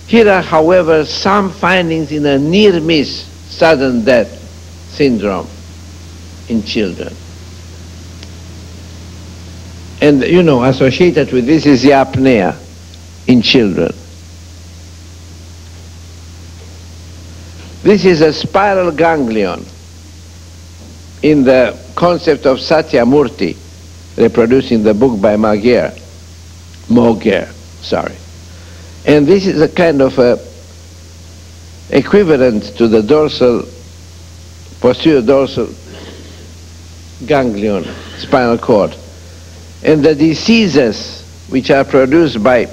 Here are, however, some findings in a near-miss sudden death syndrome in children. And, you know, associated with this is the apnea in children. This is a spiral ganglion in the concept of Satyamurti, reproduced in the book by Moguer. And this is a kind of equivalent to the posterior dorsal ganglion, spinal cord. And the diseases which are produced by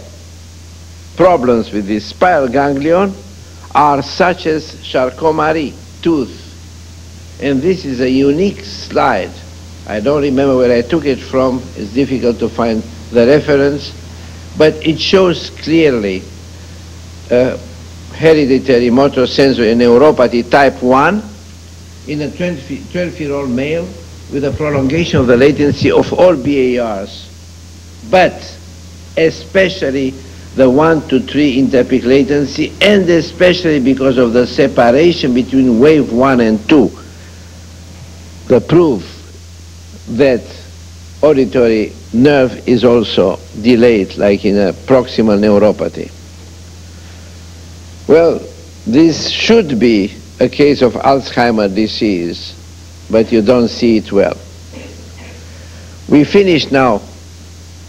problems with this spiral ganglion are such as Charcot-Marie, tooth. And this is a unique slide. I don't remember where I took it from. It's difficult to find the reference. But it shows clearly hereditary motor sensory neuropathy type 1 in a 12-year-old male with a prolongation of the latency of all BARs, but especially the 1 to 3 interpeak latency, and especially because of the separation between wave 1 and 2. The proof that auditory nerve is also delayed, like in a proximal neuropathy. Well, this should be a case of Alzheimer's disease, but you don't see it well. We finished now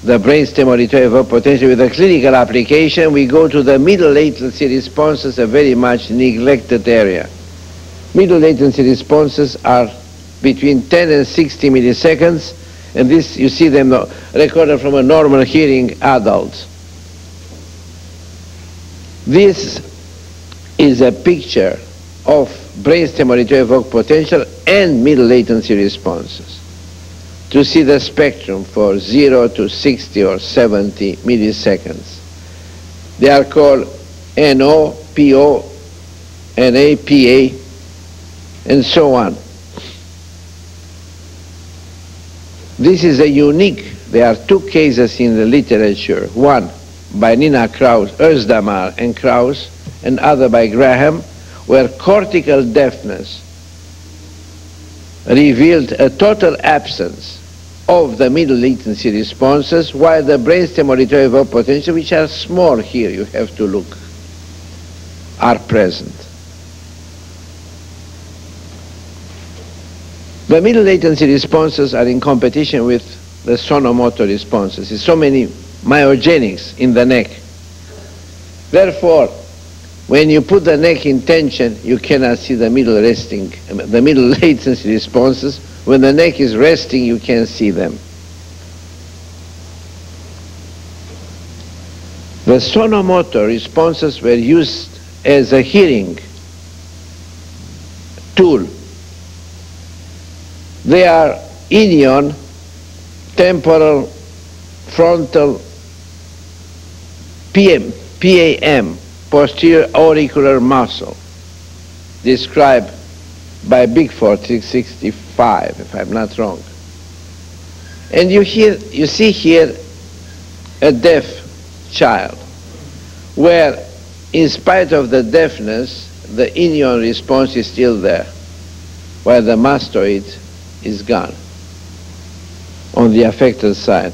the brainstem auditory evoked potential with a clinical application. We go to the middle latency responses, a very much neglected area. Middle latency responses are between 10 and 60 milliseconds, and this, you see them recorded from a normal hearing adult. This is a picture of brainstem auditory evoked potential and middle latency responses, to see the spectrum for 0 to 60 or 70 milliseconds. They are called NO, PO, NA, PA, and so on. This is a unique, there are two cases in the literature, one by Nina Kraus, Özdamar and Kraus, and other by Graham, where cortical deafness revealed a total absence of the middle latency responses, while the brainstem auditory evoked potential, which are small here, you have to look, are present. The middle latency responses are in competition with the sonomotor responses. There's so many myogenics in the neck. Therefore, when you put the neck in tension, you cannot see the middle latency responses. When the neck is resting, you can see them. The sonomotor responses were used as a hearing tool. They are ilion, temporal, frontal, PAM, posterior auricular muscle, described by Bigford 665, if I'm not wrong. And you see here a deaf child, where in spite of the deafness, the ilion response is still there, while the mastoid is gone on the affected side.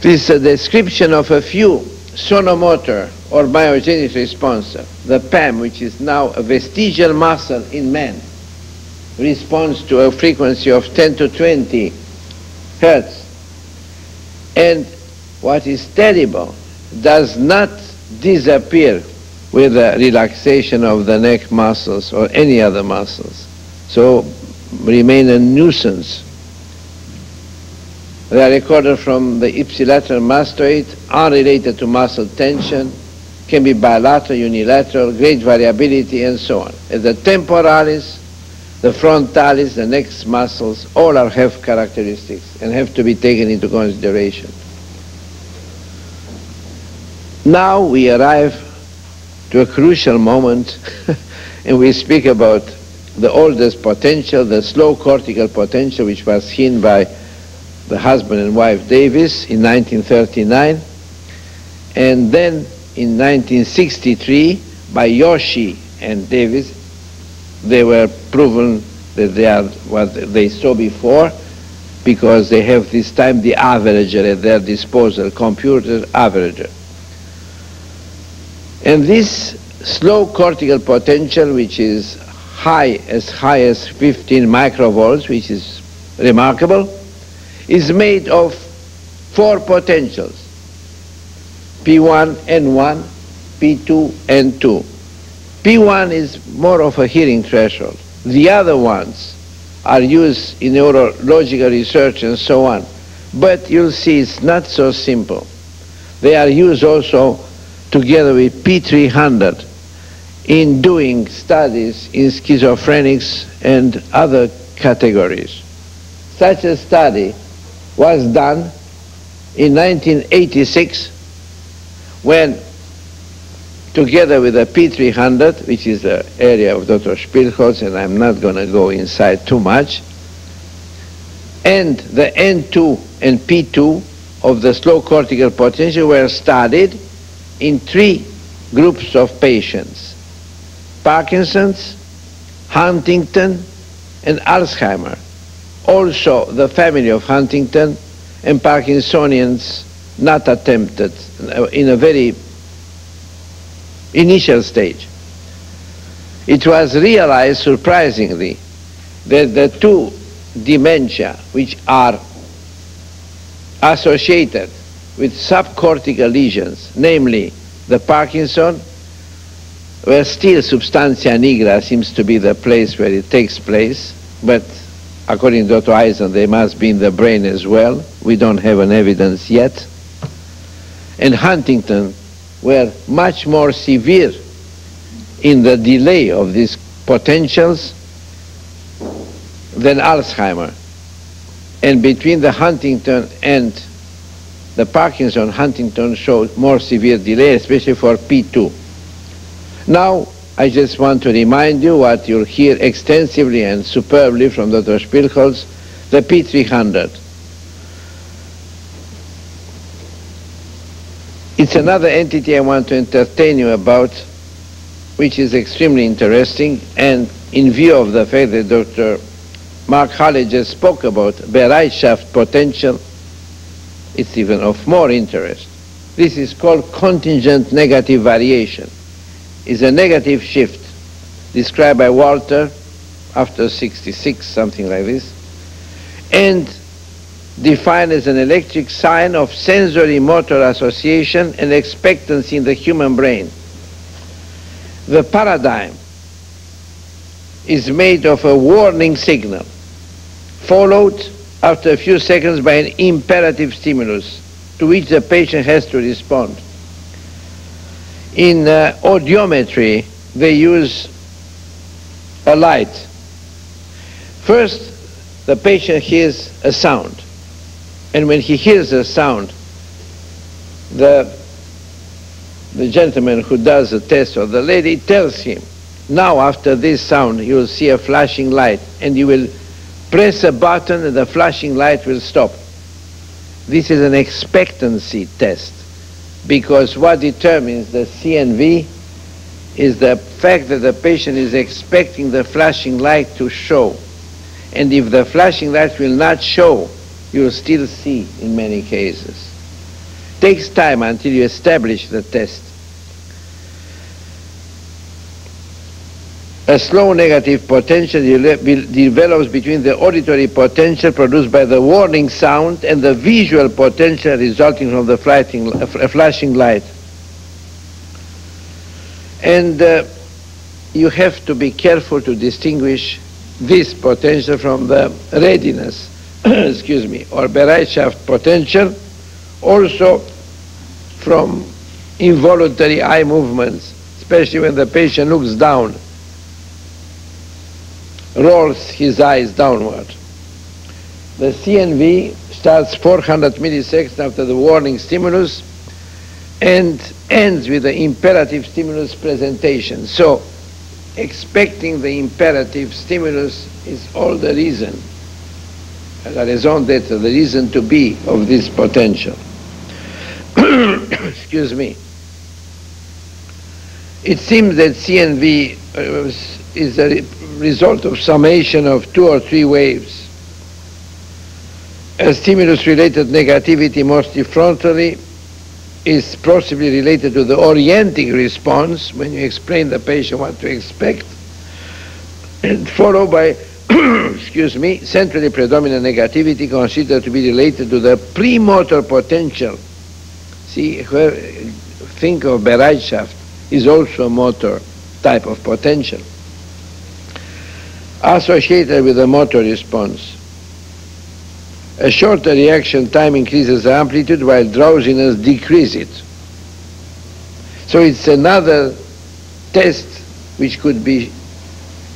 This is a description of a few sonomotor or myogenic responses. The PAM, which is now a vestigial muscle in men, responds to a frequency of 10 to 20 hertz. And what is terrible, does not disappear with the relaxation of the neck muscles or any other muscles. So remain a nuisance. They are recorded from the ipsilateral mastoid, unrelated to muscle tension, can be bilateral, unilateral, great variability, and so on. And the temporalis, the frontalis, the neck muscles, all have characteristics and have to be taken into consideration. Now we arrive to a crucial moment and we speak about the oldest potential, the slow cortical potential, which was seen by the husband and wife Davis in 1939, and then in 1963 by Yoshi and Davis. They were proven that they are what they saw before, because they have this time the averager at their disposal, computer averager. And this slow cortical potential, which is high as 15 microvolts, which is remarkable, is made of 4 potentials: P1, N1, P2, N2. P1 is more of a hearing threshold. The other ones are used in neurological research and so on. But you'll see it's not so simple. They are used also together with P300 in doing studies in schizophrenics and other categories. Such a study was done in 1986 when, together with the P300, which is the area of Dr. Spielholz, and I'm not going to go inside too much, and the N2 and P2 of the slow cortical potential were studied in 3 groups of patients: Parkinson's, Huntington, and Alzheimer. Also, the family of Huntington and Parkinsonians not attempted in a very initial stage. It was realized, surprisingly, that the 2 dementia which are associated with subcortical lesions, namely the Parkinson, where still substantia nigra seems to be the place where it takes place, but according to Dr. Eisen, they must be in the brain as well. We don't have an evidence yet. And Huntington were much more severe in the delay of these potentials than Alzheimer. And between the Huntington and the Parkinson, Huntington showed more severe delay, especially for P2. Now, I just want to remind you what you'll hear extensively and superbly from Dr. Spielholz, the P300. It's another entity I want to entertain you about, which is extremely interesting, and in view of the fact that Dr. Mark Halley just spoke about Bereitschaft potential, it's even of more interest. This is called contingent negative variation. It's a negative shift described by Walter after 66, something like this, and defined as an electric sign of sensory motor association and expectancy in the human brain. The paradigm is made of a warning signal followed after a few seconds by an imperative stimulus to which the patient has to respond. In audiometry, they use a light. First, the patient hears a sound. And when he hears a sound, the gentleman who does the test, or the lady, tells him, now after this sound you will see a flashing light, and you will press a button and the flashing light will stop. This is an expectancy test, because what determines the CNV is the fact that the patient is expecting the flashing light to show. And if the flashing light will not show, you will still see in many cases. It takes time until you establish the test. A slow negative potential develops between the auditory potential produced by the warning sound and the visual potential resulting from the flashing light. And you have to be careful to distinguish this potential from the readiness, excuse me, or Bereitschaft potential, also from involuntary eye movements, especially when the patient looks down, rolls his eyes downward. The CNV starts 400 milliseconds after the warning stimulus and ends with the imperative stimulus presentation. So, expecting the imperative stimulus is all the reason, la raison d'être, the reason to be of this potential. Excuse me. It seems that CNV is a result of summation of 2 or 3 waves. A stimulus-related negativity, mostly frontally, is possibly related to the orienting response, when you explain the patient what to expect, and followed by, excuse me, centrally predominant negativity considered to be related to the premotor potential. See, think of Bereitschaft is also a motor type of potential, associated with the motor response. A shorter reaction time increases the amplitude while drowsiness decreases it. So it's another test which could be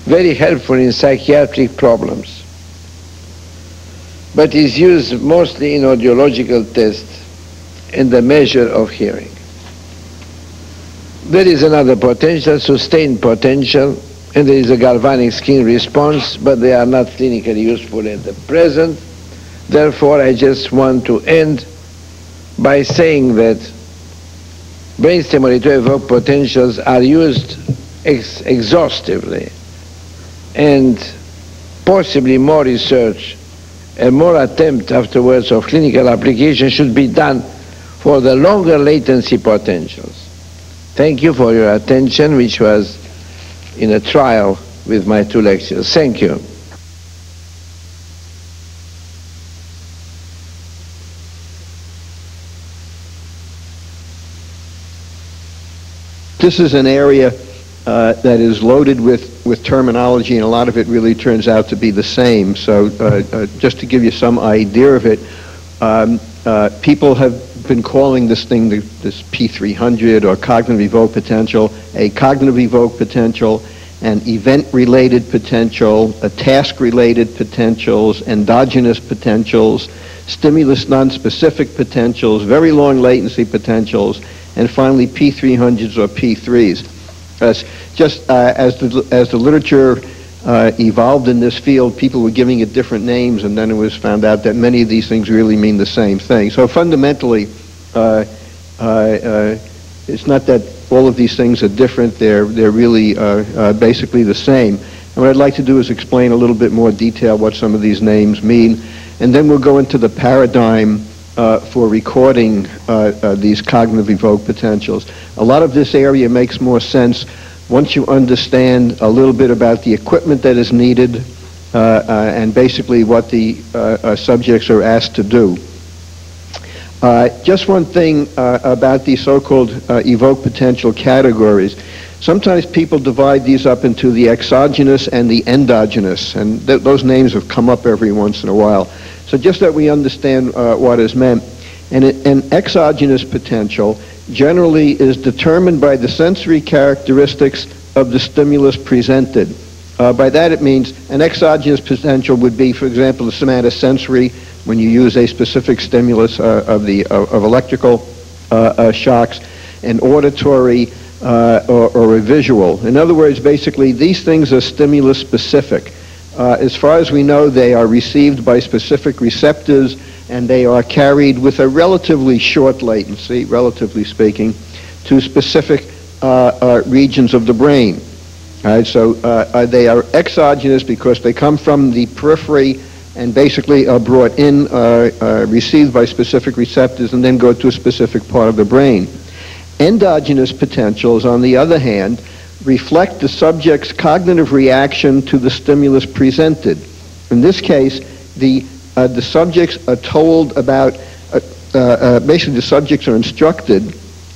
very helpful in psychiatric problems, but is used mostly in audiological tests and the measure of hearing. There is another potential, sustained potential, and there is a galvanic skin response, but they are not clinically useful at the present. Therefore, I just want to end by saying that brainstem to evoke potentials are used exhaustively, and possibly more research and more attempt afterwards of clinical application should be done for the longer latency potentials. Thank you for your attention, which was in a trial with my 2 lectures. Thank you. This is an area that is loaded with terminology, and a lot of it really turns out to be the same. So just to give you some idea of it, people have been calling this thing, this P300 or cognitive evoked potential, a cognitive evoked potential, an event-related potential, a task-related potentials, endogenous potentials, stimulus non-specific potentials, very long latency potentials, and finally P300s or P3s. Just as the literature evolved in this field, people were giving it different names, and then it was found out that many of these things really mean the same thing. So fundamentally, it's not that all of these things are different. They're really basically the same. And what I'd like to do is explain a little bit more detail what some of these names mean, and then we'll go into the paradigm for recording these cognitive evoked potentials. A lot of this area makes more sense once you understand a little bit about the equipment that is needed and basically what the subjects are asked to do. Just one thing about these so-called evoked potential categories. Sometimes people divide these up into the exogenous and the endogenous, and those names have come up every once in a while. So just that we understand what is meant. And an exogenous potential generally is determined by the sensory characteristics of the stimulus presented. By that it means an exogenous potential would be, for example, the somatosensory, when you use a specific stimulus of electrical shocks, an auditory or a visual. In other words, basically these things are stimulus specific. As far as we know, they are received by specific receptors, and they are carried with a relatively short latency, relatively speaking, to specific regions of the brain. All right, so they are exogenous because they come from the periphery and basically are brought in, received by specific receptors, and then go to a specific part of the brain. Endogenous potentials, on the other hand, reflect the subject's cognitive reaction to the stimulus presented. In this case, the subjects are told about, basically the subjects are instructed,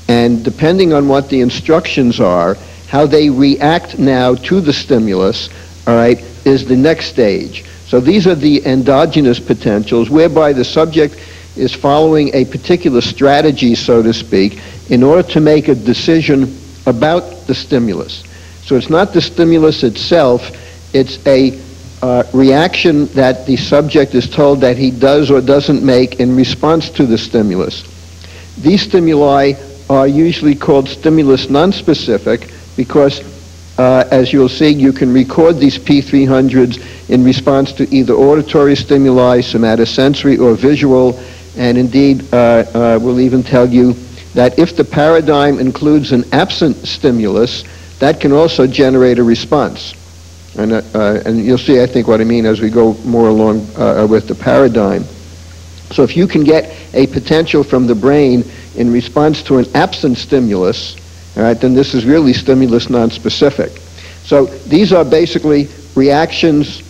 and depending on what the instructions are, how they react now to the stimulus, all right, is the next stage. So these are the endogenous potentials, whereby the subject is following a particular strategy, so to speak, in order to make a decision about the stimulus. So it's not the stimulus itself, it's a reaction that the subject is told that he does or doesn't make in response to the stimulus. These stimuli are usually called stimulus nonspecific because, as you'll see, you can record these P300s in response to either auditory stimuli, somatosensory, or visual, and indeed we'll even tell you that if the paradigm includes an absent stimulus, that can also generate a response. And you'll see, I think, what I mean as we go more along with the paradigm. So if you can get a potential from the brain in response to an absent stimulus, all right, then this is really stimulus nonspecific. So these are basically reactions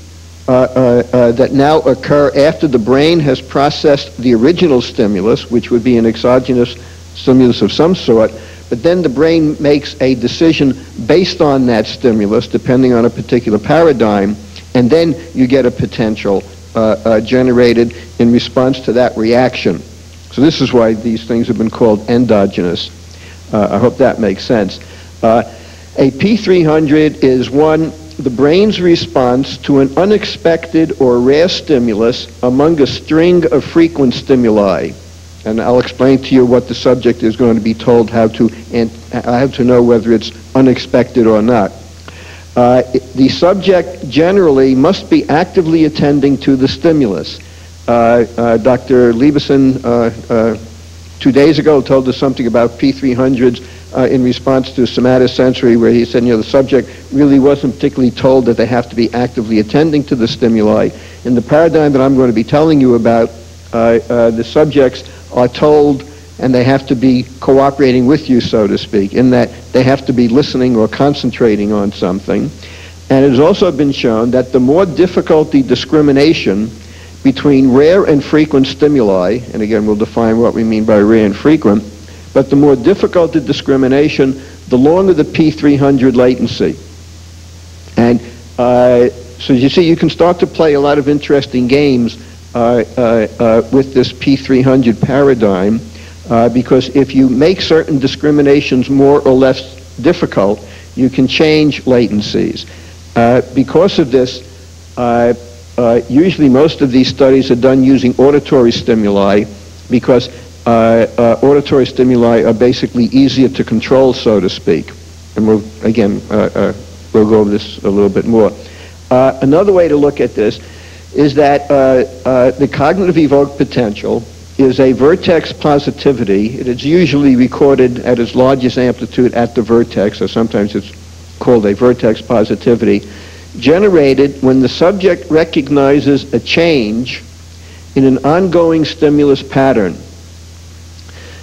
that now occur after the brain has processed the original stimulus, which would be an exogenous stimulus of some sort, but then the brain makes a decision based on that stimulus, depending on a particular paradigm, and then you get a potential generated in response to that reaction. So this is why these things have been called endogenous. I hope that makes sense. A P300 is the brain's response to an unexpected or rare stimulus among a string of frequent stimuli. And I'll explain to you what the subject is going to be told how to know whether it's unexpected or not. The subject generally must be actively attending to the stimulus. Dr. Lieberson 2 days ago told us something about P300s in response to somatosensory, where he said, the subject really wasn't particularly told that they have to be actively attending to the stimuli. In the paradigm that I'm going to be telling you about, the subjects are told and they have to be cooperating with you, so to speak, in that they have to be listening or concentrating on something. And it has also been shown that the more difficult the discrimination between rare and frequent stimuli, and again we'll define what we mean by rare and frequent, but the more difficult the discrimination, the longer the P300 latency. And so you see, you can start to play a lot of interesting games with this P300 paradigm, because if you make certain discriminations more or less difficult, you can change latencies. Because of this, usually most of these studies are done using auditory stimuli, because auditory stimuli are basically easier to control, so to speak. And we'll go over this a little bit more. Another way to look at this is that the cognitive evoked potential is a vertex positivity. It is usually recorded at its largest amplitude at the vertex, or sometimes it's called a vertex positivity, generated when the subject recognizes a change in an ongoing stimulus pattern.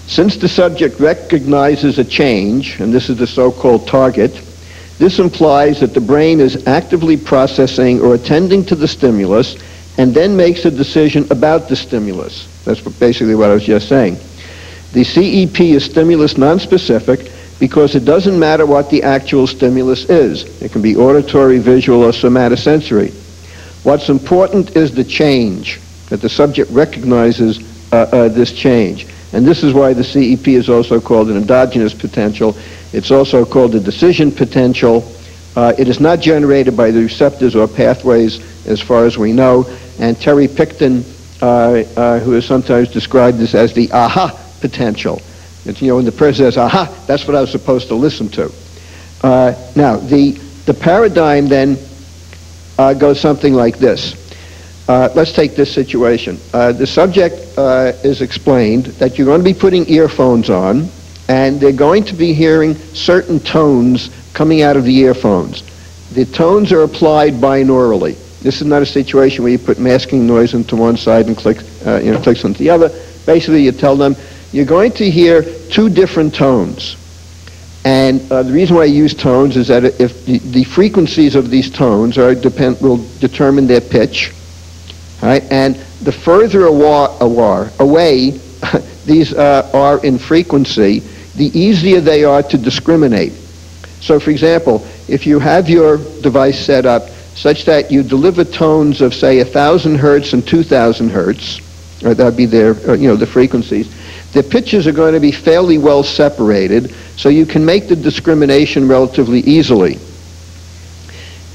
Since the subject recognizes a change, and this is the so-called target, this implies that the brain is actively processing or attending to the stimulus and then makes a decision about the stimulus. That's basically what I was just saying. The CEP is stimulus nonspecific because it doesn't matter what the actual stimulus is. It can be auditory, visual, or somatosensory. What's important is the change, that the subject recognizes this change. And this is why the CEP is also called an endogenous potential. It's also called a decision potential. It is not generated by the receptors or pathways as far as we know. And Terry Picton, who is sometimes described this as the aha potential. It's, when the person says, aha, that's what I was supposed to listen to. Now, the paradigm then goes something like this. Let's take this situation. The subject is explained that you're going to be putting earphones on, and they're going to be hearing certain tones coming out of the earphones. The tones are applied binaurally. This is not a situation where you put masking noise into one side and clicks onto the other. Basically, you tell them you're going to hear two different tones. And the reason why I use tones is that if the frequencies of these tones will determine their pitch. Right? And the further away these are in frequency, the easier they are to discriminate. So, for example, if you have your device set up such that you deliver tones of, say, 1,000 hertz and 2,000 hertz, or that would be their, the frequencies, the pitches are going to be fairly well separated, so you can make the discrimination relatively easily.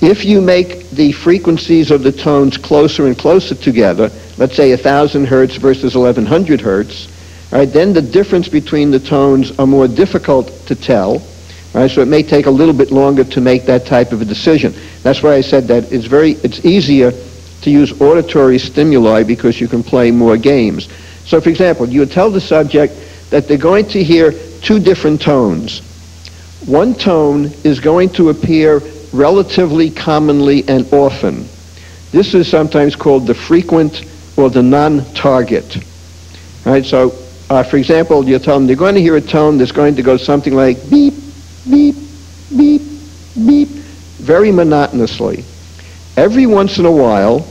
If you make the frequencies of the tones closer and closer together, let's say 1,000 hertz versus 1,100 hertz, right, then the difference between the tones are more difficult to tell, right, so it may take a little bit longer to make that type of a decision. That's why I said that it's easier to use auditory stimuli because you can play more games. So, for example, you would tell the subject that they're going to hear two different tones. One tone is going to appear relatively commonly and often. This is sometimes called the frequent or the non-target. Right? So For example, you tell them they're going to hear a tone that's going to go something like beep, beep, beep, beep, very monotonously. Every once in a while,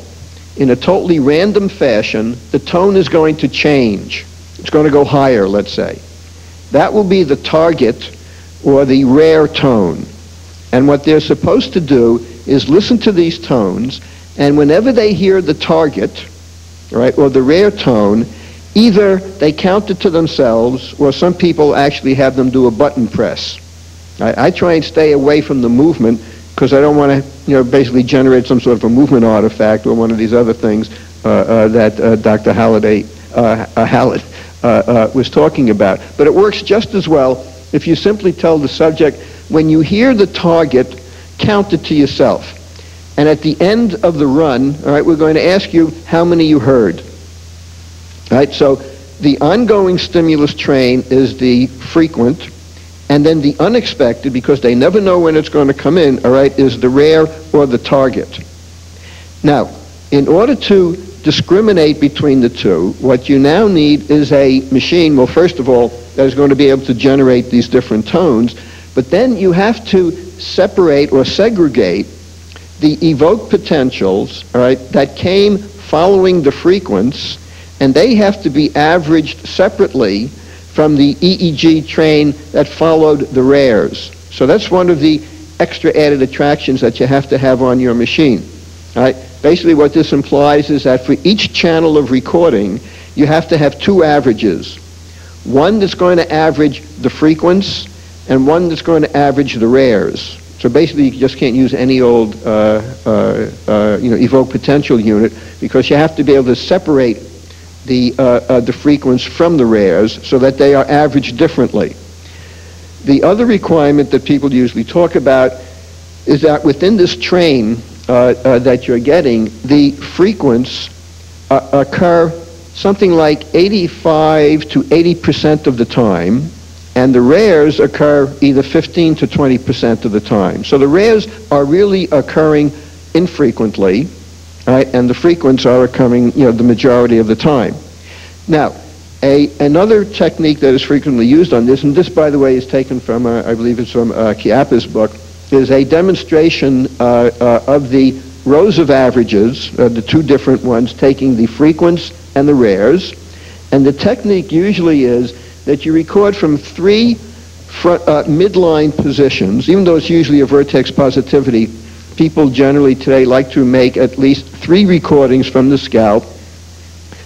in a totally random fashion, the tone is going to change. It's going to go higher, let's say. That will be the target or the rare tone. And what they're supposed to do is listen to these tones, and whenever they hear the target, right, or the rare tone, either they count it to themselves, or some people actually have them do a button press. I try and stay away from the movement because I don't want to, basically generate some sort of a movement artifact or one of these other things that Dr. Hallett was talking about. But it works just as well if you simply tell the subject, when you hear the target, count it to yourself. And at the end of the run, all right, we're going to ask you how many you heard. All right, so the ongoing stimulus train is the frequent, and then the unexpected, because they never know when it's going to come in, all right, is the rare or the target. Now, in order to discriminate between the two, what you now need is a machine, well, first of all, that is going to be able to generate these different tones, but then you have to separate or segregate the evoked potentials, all right, that came following the frequency, and they have to be averaged separately from the EEG train that followed the rares. So that's one of the extra added attractions that you have to have on your machine. All right? Basically what this implies is that for each channel of recording, you have to have two averages. One that's going to average the frequency and one that's going to average the rares. So basically you just can't use any old evoked potential unit, because you have to be able to separate the frequency from the rares so that they are averaged differently. The other requirement that people usually talk about is that within this train that you're getting, the frequencies occur something like 85 to 80% of the time, and the rares occur either 15 to 20% of the time. So the rares are really occurring infrequently, right, and the frequencies are occurring, the majority of the time. Now, another technique that is frequently used on this, and this, by the way, is taken from, I believe it's from Chiappa's book, is a demonstration of the rows of averages, the two different ones, taking the frequency and the rares. And the technique usually is that you record from three midline positions. Even though it's usually a vertex positivity, people generally today like to make at least 3 recordings from the scalp,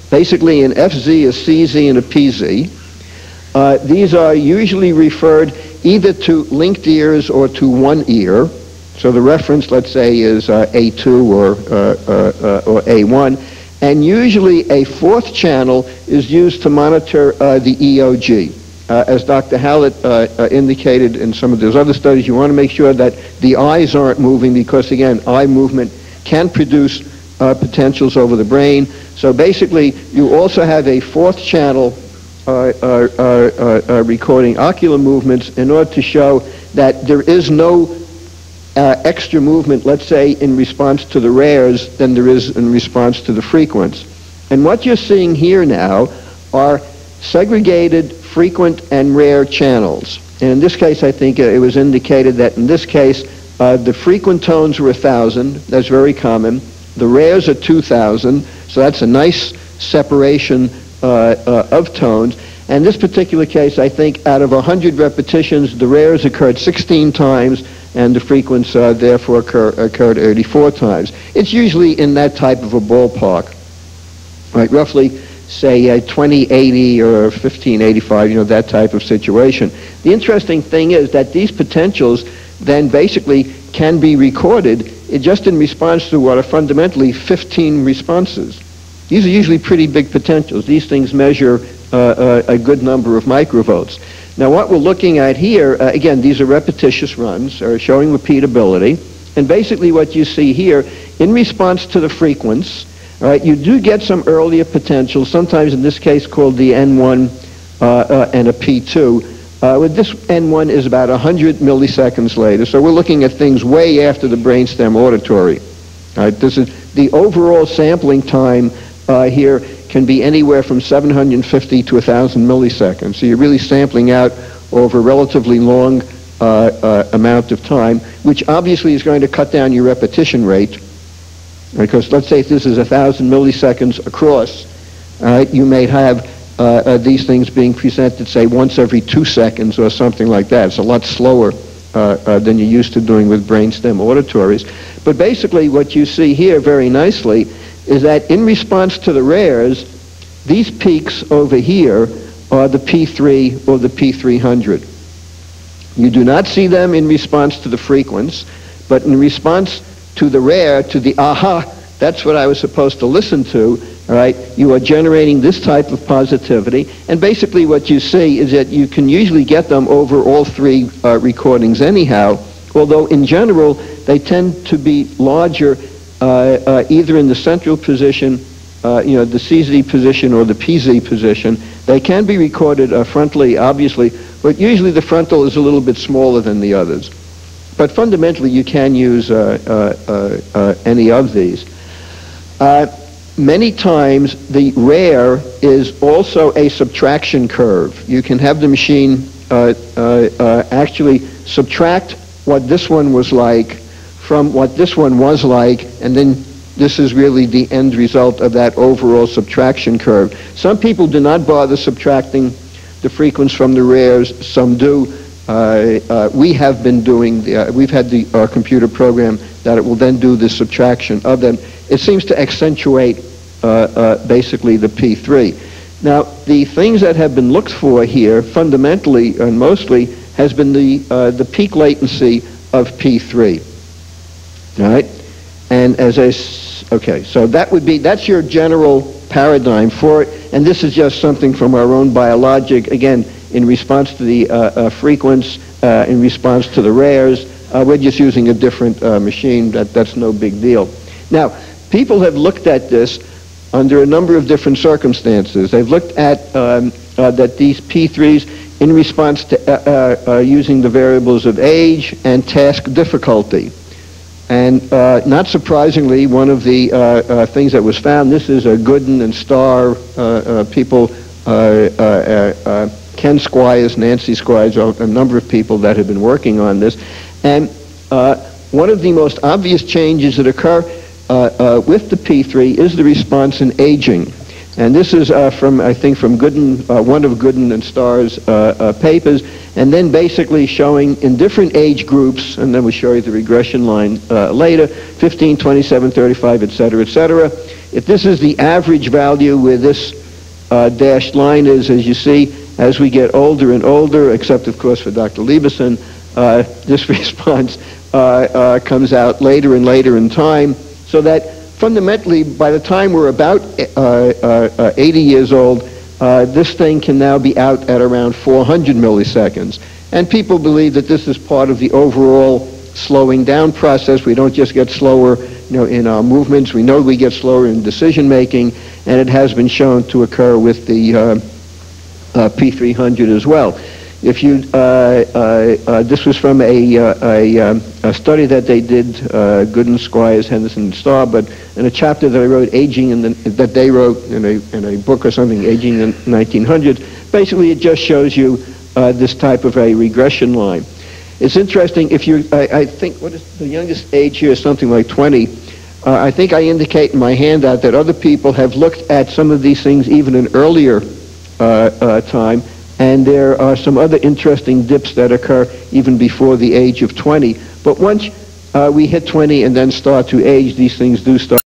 basically an FZ, a CZ, and a PZ. These are usually referred either to linked ears or to one ear. So the reference, let's say, is A2 or A1. And usually a fourth channel is used to monitor the EOG. As Dr. Hallett indicated in some of those other studies, you want to make sure that the eyes aren't moving, because, again, eye movement can produce potentials over the brain. So basically, you also have a fourth channel recording ocular movements in order to show that there is no extra movement, let's say, in response to the rares than there is in response to the frequency. And what you're seeing here now are segregated frequent and rare channels. And in this case, I think it was indicated that in this case, the frequent tones were 1,000. That's very common. The rares are 2,000. So that's a nice separation of tones. And in this particular case, I think out of 100 repetitions, the rares occurred 16 times, and the frequency therefore occurred 84 times. It's usually in that type of a ballpark, right? Roughly, say, 2080 or 1585, that type of situation. The interesting thing is that these potentials then basically can be recorded just in response to what are fundamentally 15 responses. These are usually pretty big potentials. These things measure a good number of microvolts. Now, what we're looking at here, again, these are repetitious runs, showing repeatability. And basically what you see here, in response to the frequency, all right, you do get some earlier potentials, sometimes in this case called the N1 and a P2. With this N1 is about 100 milliseconds later, so we're looking at things way after the brainstem auditory. All right, this is the overall sampling time here can be anywhere from 750 to 1,000 milliseconds. So you're really sampling out over a relatively long amount of time, which obviously is going to cut down your repetition rate. Because let's say if this is 1,000 milliseconds across, you may have these things being presented, say, once every 2 seconds or something like that. It's a lot slower than you're used to doing with brainstem auditories. But basically what you see here very nicely is that in response to the rares, these peaks over here are the P3 or the P300. You do not see them in response to the frequency, but in response to the rare, to the aha, that's what I was supposed to listen to, all right, you are generating this type of positivity, and basically what you see is that you can usually get them over all three recordings anyhow, although in general they tend to be larger either in the central position, the CZ position or the PZ position. They can be recorded frontally, obviously, but usually the frontal is a little bit smaller than the others. But fundamentally, you can use any of these. Many times, the rare is also a subtraction curve. You can have the machine actually subtract what this one was like from what this one was like, and then this is really the end result of that overall subtraction curve. Some people do not bother subtracting the frequency from the rares, some do. We have been doing, we've had our computer program that it will then do the subtraction of them. It seems to accentuate basically the P3. Now, the things that have been looked for here, fundamentally and mostly, has been the peak latency of P3. All right? And as okay, so that's your general paradigm for it, and this is just something from our own biologic, again, in response to the frequency, in response to the rares. We're just using a different machine. That's no big deal. Now, people have looked at this under a number of different circumstances. They've looked at that these P3s in response to using the variables of age and task difficulty. And not surprisingly, one of the things that was found, this is a Gooden and Starr people, Ken Squires, Nancy Squires, a number of people that have been working on this. And one of the most obvious changes that occur with the P3 is the response in aging. And this is from, I think, from Gooden, one of Gooden and Starr's papers, and then basically showing in different age groups, and then we'll show you the regression line later, 15, 27, 35, et cetera, et cetera. If this is the average value where this dashed line is, as you see, as we get older and older, except, of course, for Dr. Lieberson, this response comes out later and later in time, so that fundamentally, by the time we're about 80 years old, this thing can now be out at around 400 milliseconds. And people believe that this is part of the overall slowing down process. We don't just get slower, in our movements. We know we get slower in decision making, and it has been shown to occur with the P300 as well. If you, this was from a study that they did, Gooden, Squires, Henderson, and Starr, but in a chapter that I wrote, Aging, that they wrote in a book or something, Aging in the 1900s, basically it just shows you this type of a regression line. It's interesting, if you, I think, what is the youngest age here is something like 20. I think I indicate in my handout that other people have looked at some of these things even in earlier time, and there are some other interesting dips that occur even before the age of 20. But once we hit 20 and then start to age, these things do start